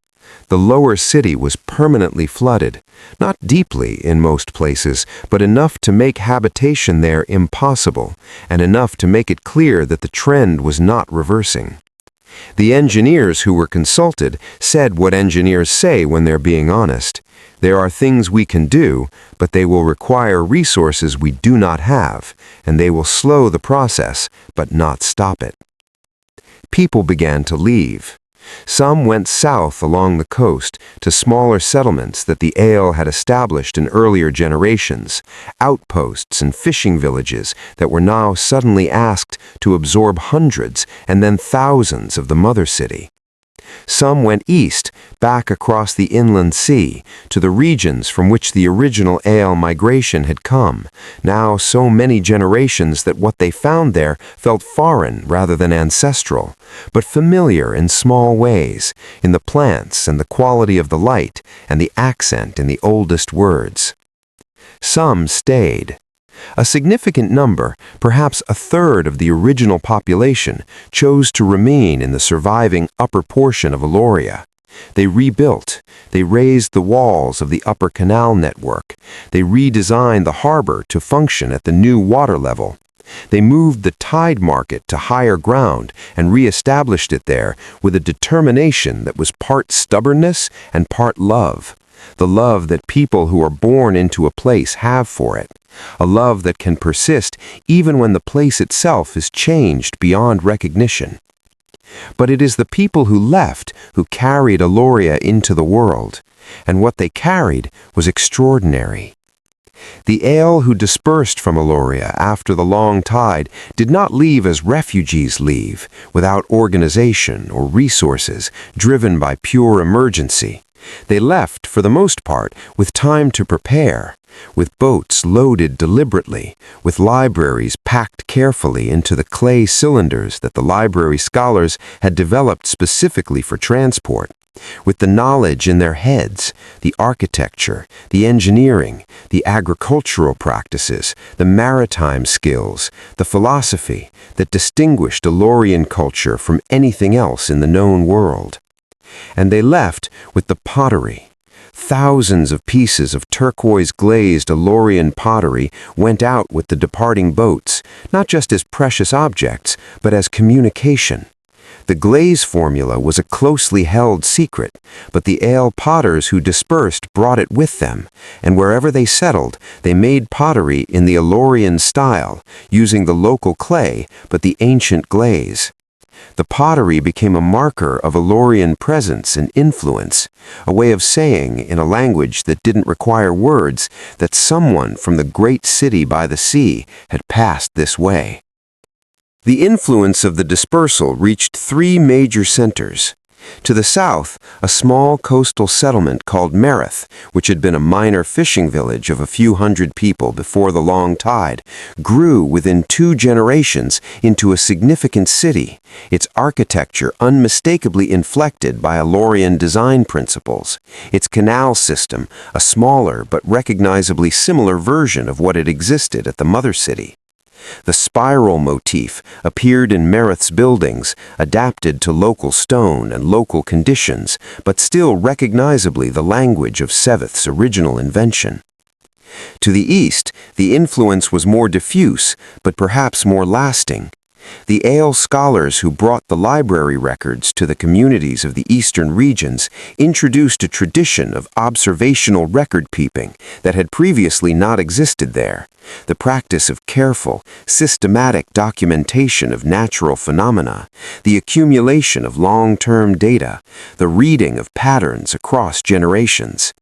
The lower city was permanently flooded, not deeply in most places, but enough to make habitation there impossible, and enough to make it clear that the trend was not reversing. The engineers who were consulted said what engineers say when they're being honest. There are things we can do, but they will require resources we do not have, and they will slow the process, but not stop it. People began to leave. Some went south along the coast to smaller settlements that the Ael had established in earlier generations, outposts and fishing villages that were now suddenly asked to absorb hundreds and then thousands of the mother city. Some went east, back across the inland sea, to the regions from which the original Ael migration had come, now so many generations that what they found there felt foreign rather than ancestral, but familiar in small ways, in the plants and the quality of the light and the accent in the oldest words. Some stayed. A significant number, perhaps a third of the original population, chose to remain in the surviving upper portion of Aeloria. They rebuilt, they raised the walls of the upper canal network, they redesigned the harbor to function at the new water level. They moved the tide market to higher ground and re-established it there with a determination that was part stubbornness and part love. The love that people who are born into a place have for it. A love that can persist even when the place itself is changed beyond recognition. But it is the people who left who carried Aeloria into the world, and what they carried was extraordinary. The Ael who dispersed from Aeloria after the long tide did not leave as refugees leave, without organization or resources, driven by pure emergency. They left, for the most part, with time to prepare, with boats loaded deliberately, with libraries packed carefully into the clay cylinders that the library scholars had developed specifically for transport, with the knowledge in their heads, the architecture, the engineering, the agricultural practices, the maritime skills, the philosophy that distinguished Aeolian culture from anything else in the known world. And they left with the pottery. Thousands of pieces of turquoise-glazed Aeolian pottery went out with the departing boats, not just as precious objects, but as communication. The glaze formula was a closely held secret, but the Ael potters who dispersed brought it with them, and wherever they settled, they made pottery in the Aeolian style, using the local clay but the ancient glaze. The pottery became a marker of Aeolian presence and influence, a way of saying, in a language that didn't require words, that someone from the great city by the sea had passed this way. The influence of the dispersal reached three major centers. To the south, a small coastal settlement called Merith, which had been a minor fishing village of a few hundred people before the long tide, grew within 2 generations into a significant city, its architecture unmistakably inflected by Aeolian design principles, its canal system a smaller but recognizably similar version of what had existed at the mother city. The spiral motif appeared in Merith's buildings, adapted to local stone and local conditions, but still recognizably the language of Sevith's original invention. To the east, the influence was more diffuse, but perhaps more lasting. The Ael scholars who brought the library records to the communities of the eastern regions introduced a tradition of observational record-keeping that had previously not existed there, the practice of careful, systematic documentation of natural phenomena, the accumulation of long-term data, the reading of patterns across generations.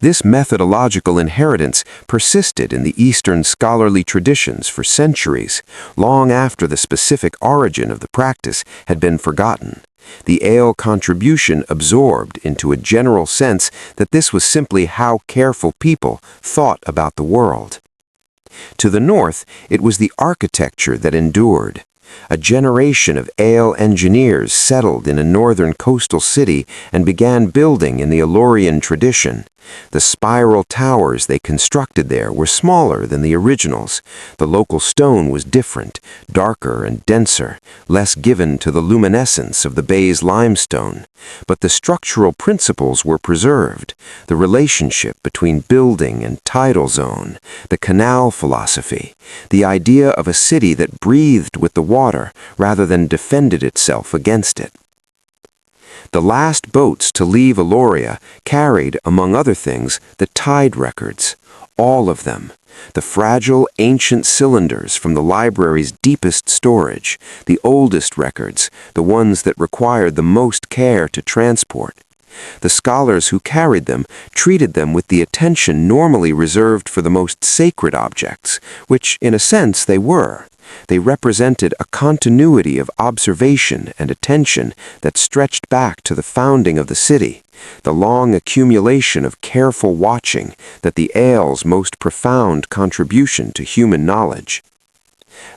This methodological inheritance persisted in the Eastern scholarly traditions for centuries, long after the specific origin of the practice had been forgotten. The Ael contribution absorbed into a general sense that this was simply how careful people thought about the world. To the north, it was the architecture that endured. A generation of Ael engineers settled in a northern coastal city and began building in the Aeolian tradition. The spiral towers they constructed there were smaller than the originals. The local stone was different, darker and denser, less given to the luminescence of the bay's limestone. But the structural principles were preserved, the relationship between building and tidal zone, the canal philosophy, the idea of a city that breathed with the water rather than defended itself against it. The last boats to leave Aeloria carried, among other things, the tide records, all of them, the fragile ancient cylinders from the library's deepest storage, the oldest records, the ones that required the most care to transport. The scholars who carried them treated them with the attention normally reserved for the most sacred objects, which, in a sense, they were. They represented a continuity of observation and attention that stretched back to the founding of the city, the long accumulation of careful watching that the Ael's most profound contribution to human knowledge.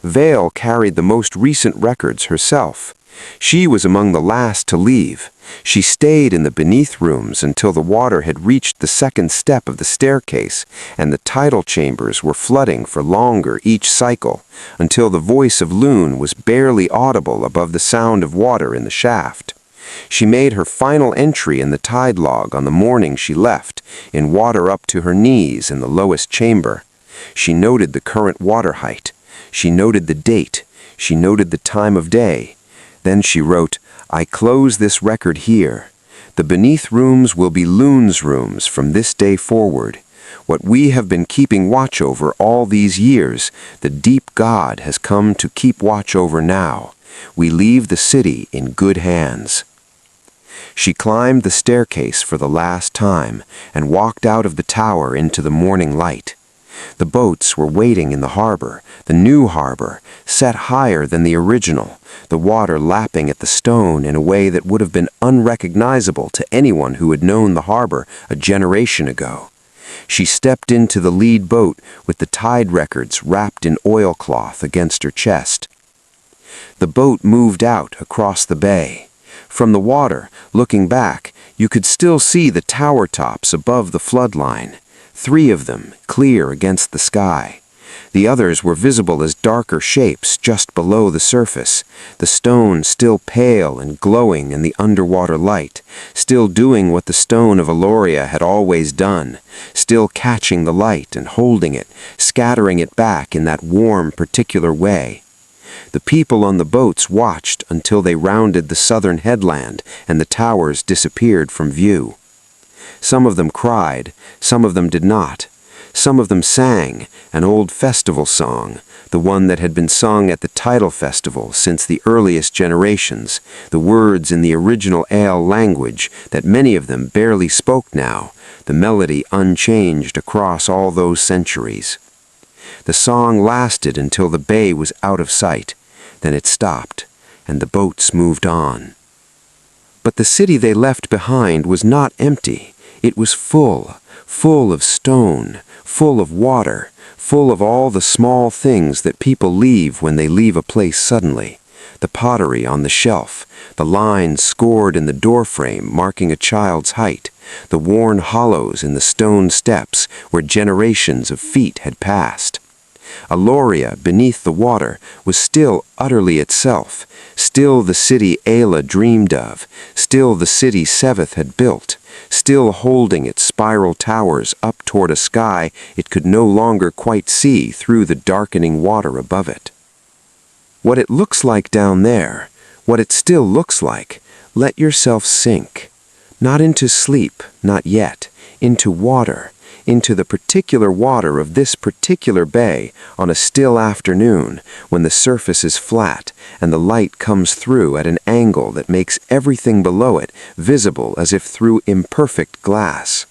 Vale carried the most recent records herself. She was among the last to leave. She stayed in the beneath rooms until the water had reached the second step of the staircase, and the tidal chambers were flooding for longer each cycle, until the voice of Loon was barely audible above the sound of water in the shaft. She made her final entry in the tide log on the morning she left, in water up to her knees in the lowest chamber. She noted the current water height. She noted the date. She noted the time of day. Then she wrote, "I close this record here. The beneath rooms will be Loon's rooms from this day forward. What we have been keeping watch over all these years, the deep God has come to keep watch over now. We leave the city in good hands." She climbed the staircase for the last time and walked out of the tower into the morning light. The boats were waiting in the harbor, the new harbor, set higher than the original, the water lapping at the stone in a way that would have been unrecognizable to anyone who had known the harbor a generation ago. She stepped into the lead boat with the tide records wrapped in oilcloth against her chest. The boat moved out across the bay. From the water, looking back, you could still see the tower tops above the flood line, 3 of them clear against the sky. The others were visible as darker shapes just below the surface, the stone still pale and glowing in the underwater light, still doing what the stone of Aeloria had always done, still catching the light and holding it, scattering it back in that warm, particular way. The people on the boats watched until they rounded the southern headland and the towers disappeared from view. Some of them cried, some of them did not. Some of them sang an old festival song, the one that had been sung at the tidal festival since the earliest generations, the words in the original Ael language that many of them barely spoke now, the melody unchanged across all those centuries. The song lasted until the bay was out of sight, then it stopped, and the boats moved on. But the city they left behind was not empty. It was full of stone, full of water, full of all the small things that people leave when they leave a place suddenly. The pottery on the shelf, the lines scored in the doorframe marking a child's height, the worn hollows in the stone steps where generations of feet had passed. Aeloria, beneath the water, was still utterly itself, still the city Aela dreamed of, still the city Seveth had built, still holding its spiral towers up toward a sky it could no longer quite see through the darkening water above it. What it looks like down there, what it still looks like, let yourself sink. Not into sleep, not yet, into water, into the particular water of this particular bay on a still afternoon when the surface is flat and the light comes through at an angle that makes everything below it visible as if through imperfect glass.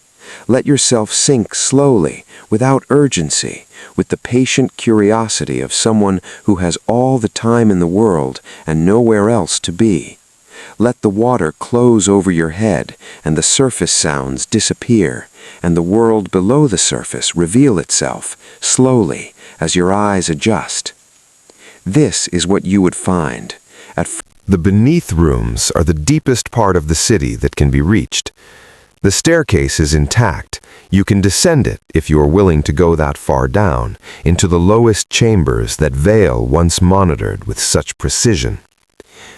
Let yourself sink slowly, without urgency, with the patient curiosity of someone who has all the time in the world and nowhere else to be. Let the water close over your head and the surface sounds disappear, and the world below the surface reveal itself, slowly, as your eyes adjust. This is what you would find. The beneath rooms are the deepest part of the city that can be reached. The staircase is intact. You can descend it, if you are willing to go that far down, into the lowest chambers that Vale once monitored with such precision.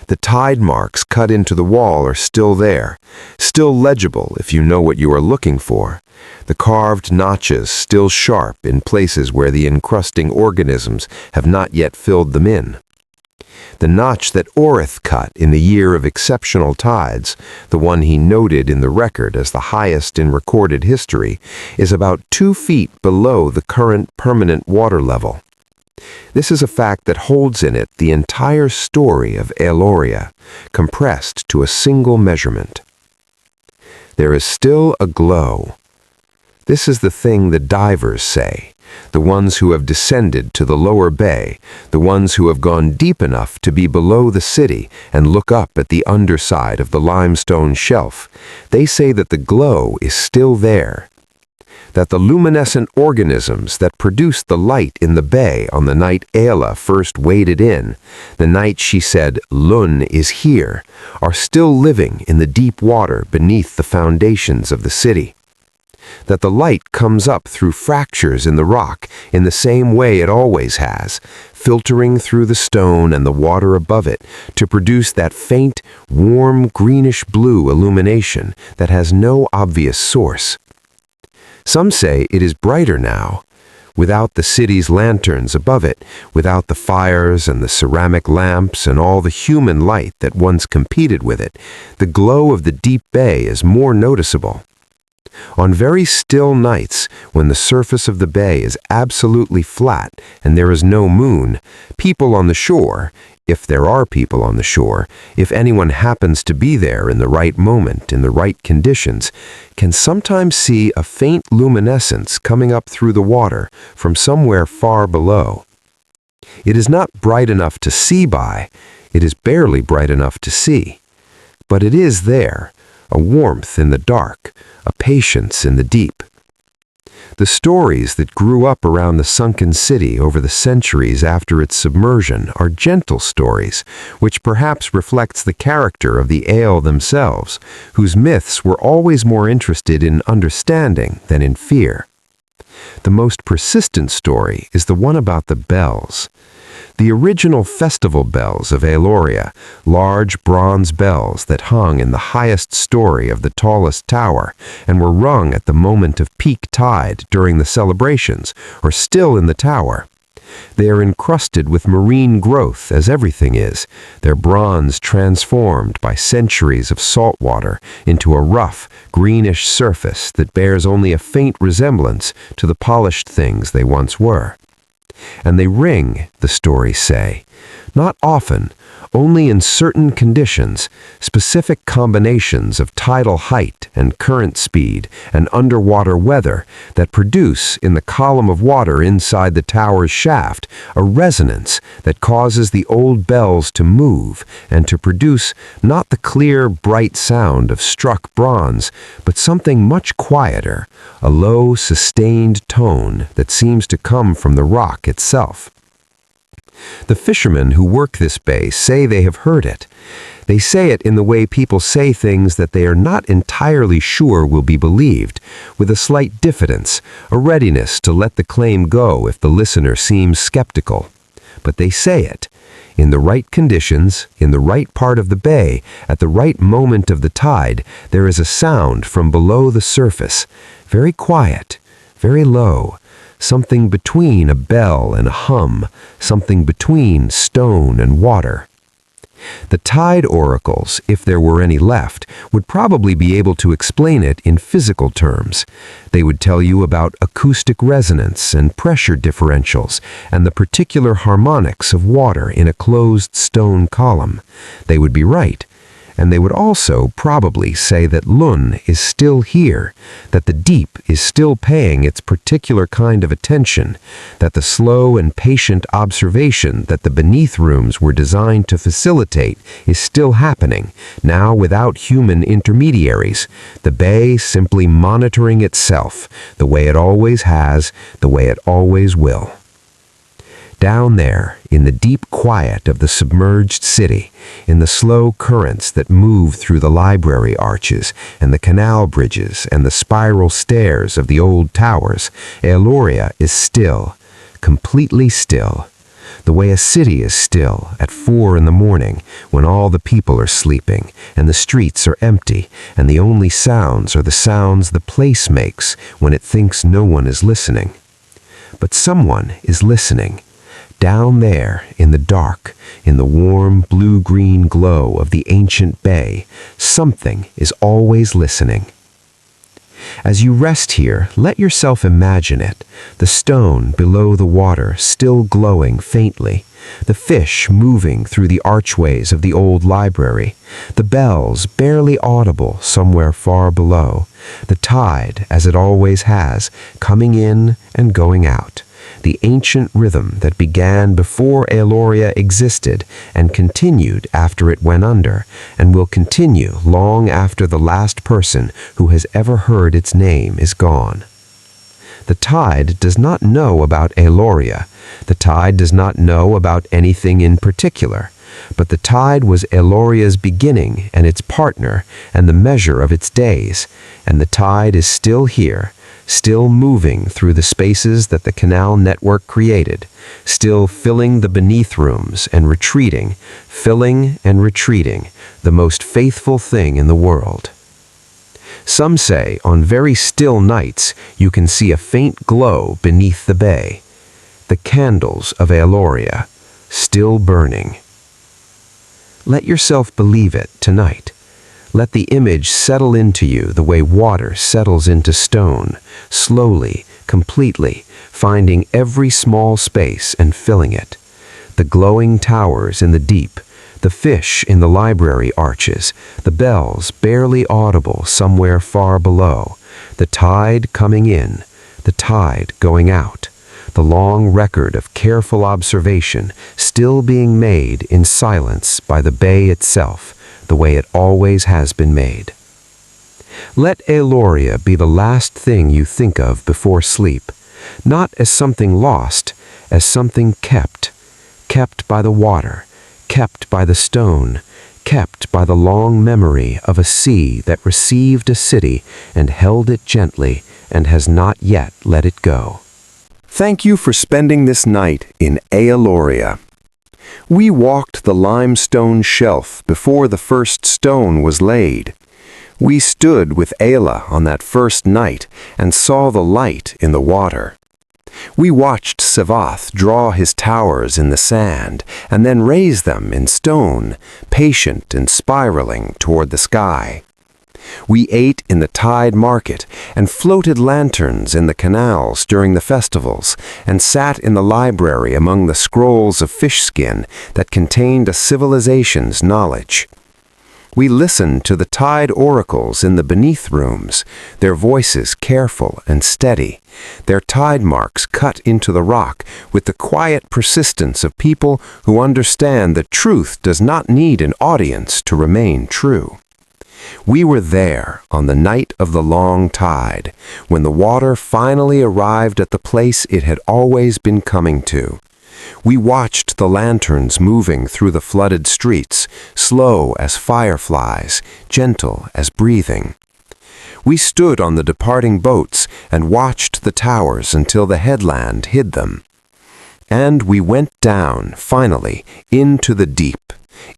The tide marks cut into the wall are still there, still legible if you know what you are looking for. The carved notches still sharp in places where the encrusting organisms have not yet filled them in. The notch that Orith cut in the year of exceptional tides, the one he noted in the record as the highest in recorded history, is about 2 feet below the current permanent water level. This is a fact that holds in it the entire story of Aeloria, compressed to a single measurement. There is still a glow. This is the thing the divers say, the ones who have descended to the lower bay, the ones who have gone deep enough to be below the city and look up at the underside of the limestone shelf. They say that the glow is still there, that the luminescent organisms that produced the light in the bay on the night Aela first waded in, the night she said, "Lun is here," are still living in the deep water beneath the foundations of the city. That the light comes up through fractures in the rock in the same way it always has, filtering through the stone and the water above it to produce that faint, warm, greenish-blue illumination that has no obvious source. Some say it is brighter now. Without the city's lanterns above it, without the fires and the ceramic lamps and all the human light that once competed with it, the glow of the deep bay is more noticeable. On very still nights, when the surface of the bay is absolutely flat and there is no moon, people on the shore, if there are people on the shore, if anyone happens to be there in the right moment, in the right conditions, can sometimes see a faint luminescence coming up through the water from somewhere far below. It is not bright enough to see by, it is barely bright enough to see. But it is there, a warmth in the dark, a patience in the deep. The stories that grew up around the sunken city over the centuries after its submersion are gentle stories, which perhaps reflects the character of the Aeol themselves, whose myths were always more interested in understanding than in fear. The most persistent story is the one about the bells. The original festival bells of Aeloria, large bronze bells that hung in the highest story of the tallest tower and were rung at the moment of peak tide during the celebrations, are still in the tower. They are encrusted with marine growth, as everything is, their bronze transformed by centuries of salt water into a rough, greenish surface that bears only a faint resemblance to the polished things they once were. And they ring, the stories say, not often, only in certain conditions, specific combinations of tidal height and current speed and underwater weather that produce in the column of water inside the tower's shaft a resonance that causes the old bells to move and to produce not the clear, bright sound of struck bronze, but something much quieter, a low, sustained tone that seems to come from the rock itself. The fishermen who work this bay say they have heard it. They say it in the way people say things that they are not entirely sure will be believed, with a slight diffidence, a readiness to let the claim go if the listener seems skeptical. But they say it. In the right conditions, in the right part of the bay, at the right moment of the tide, there is a sound from below the surface, very quiet, very low, something between a bell and a hum, something between stone and water. The tide oracles, if there were any left, would probably be able to explain it in physical terms. They would tell you about acoustic resonance and pressure differentials and the particular harmonics of water in a closed stone column. They would be right. And they would also probably say that Lun is still here, that the deep is still paying its particular kind of attention, that the slow and patient observation that the beneath rooms were designed to facilitate is still happening, now without human intermediaries, the bay simply monitoring itself, the way it always has, the way it always will. Down there, in the deep quiet of the submerged city, in the slow currents that move through the library arches and the canal bridges and the spiral stairs of the old towers, Aeloria is still, completely still, the way a city is still at 4 in the morning when all the people are sleeping and the streets are empty and the only sounds are the sounds the place makes when it thinks no one is listening. But someone is listening. Down there, in the dark, in the warm blue-green glow of the ancient bay, something is always listening. As you rest here, let yourself imagine it, the stone below the water still glowing faintly, the fish moving through the archways of the old library, the bells barely audible somewhere far below, the tide, as it always has, coming in and going out, the ancient rhythm that began before Aeloria existed and continued after it went under, and will continue long after the last person who has ever heard its name is gone. The tide does not know about Aeloria. The tide does not know about anything in particular, but the tide was Aeloria's beginning and its partner and the measure of its days, and the tide is still here, still moving through the spaces that the canal network created, still filling the beneath rooms and retreating, filling and retreating, the most faithful thing in the world. Some say on very still nights you can see a faint glow beneath the bay, the candles of Aeloria, still burning. Let yourself believe it tonight. Let the image settle into you the way water settles into stone, slowly, completely, finding every small space and filling it. The glowing towers in the deep, the fish in the library arches, the bells barely audible somewhere far below, the tide coming in, the tide going out, the long record of careful observation still being made in silence by the bay itself, the way it always has been made. Let Aeloria be the last thing you think of before sleep, not as something lost, as something kept by the water, kept by the stone, kept by the long memory of a sea that received a city and held it gently and has not yet let it go. Thank you for spending this night in Aeloria. We walked the limestone shelf before the first stone was laid. We stood with Aela on that first night and saw the light in the water. We watched Savath draw his towers in the sand and then raise them in stone, patient and spiraling toward the sky. We ate in the tide market and floated lanterns in the canals during the festivals and sat in the library among the scrolls of fish skin that contained a civilization's knowledge. We listened to the tide oracles in the beneath rooms, their voices careful and steady, their tide marks cut into the rock with the quiet persistence of people who understand that truth does not need an audience to remain true. We were there on the night of the long tide, when the water finally arrived at the place it had always been coming to. We watched the lanterns moving through the flooded streets, slow as fireflies, gentle as breathing. We stood on the departing boats and watched the towers until the headland hid them. And we went down, finally, into the deep,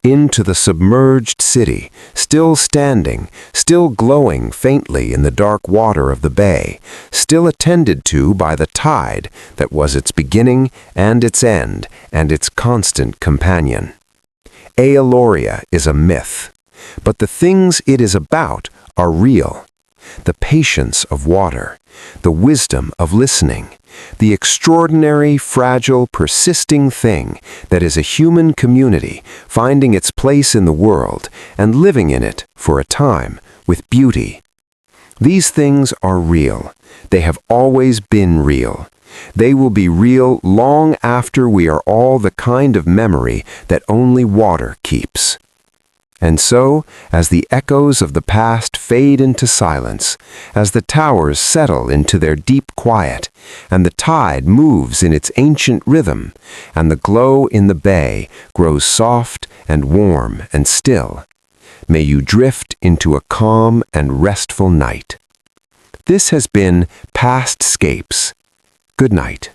into the submerged city, still standing, still glowing faintly in the dark water of the bay, still attended to by the tide that was its beginning and its end and its constant companion. Aeloria is a myth, but the things it is about are real. The patience of water, the wisdom of listening, the extraordinary, fragile, persisting thing that is a human community finding its place in the world and living in it for a time with beauty. These things are real. They have always been real. They will be real long after we are all the kind of memory that only water keeps. And so, as the echoes of the past fade into silence, as the towers settle into their deep quiet, and the tide moves in its ancient rhythm, and the glow in the bay grows soft and warm and still, may you drift into a calm and restful night. This has been Past Scapes. Good night.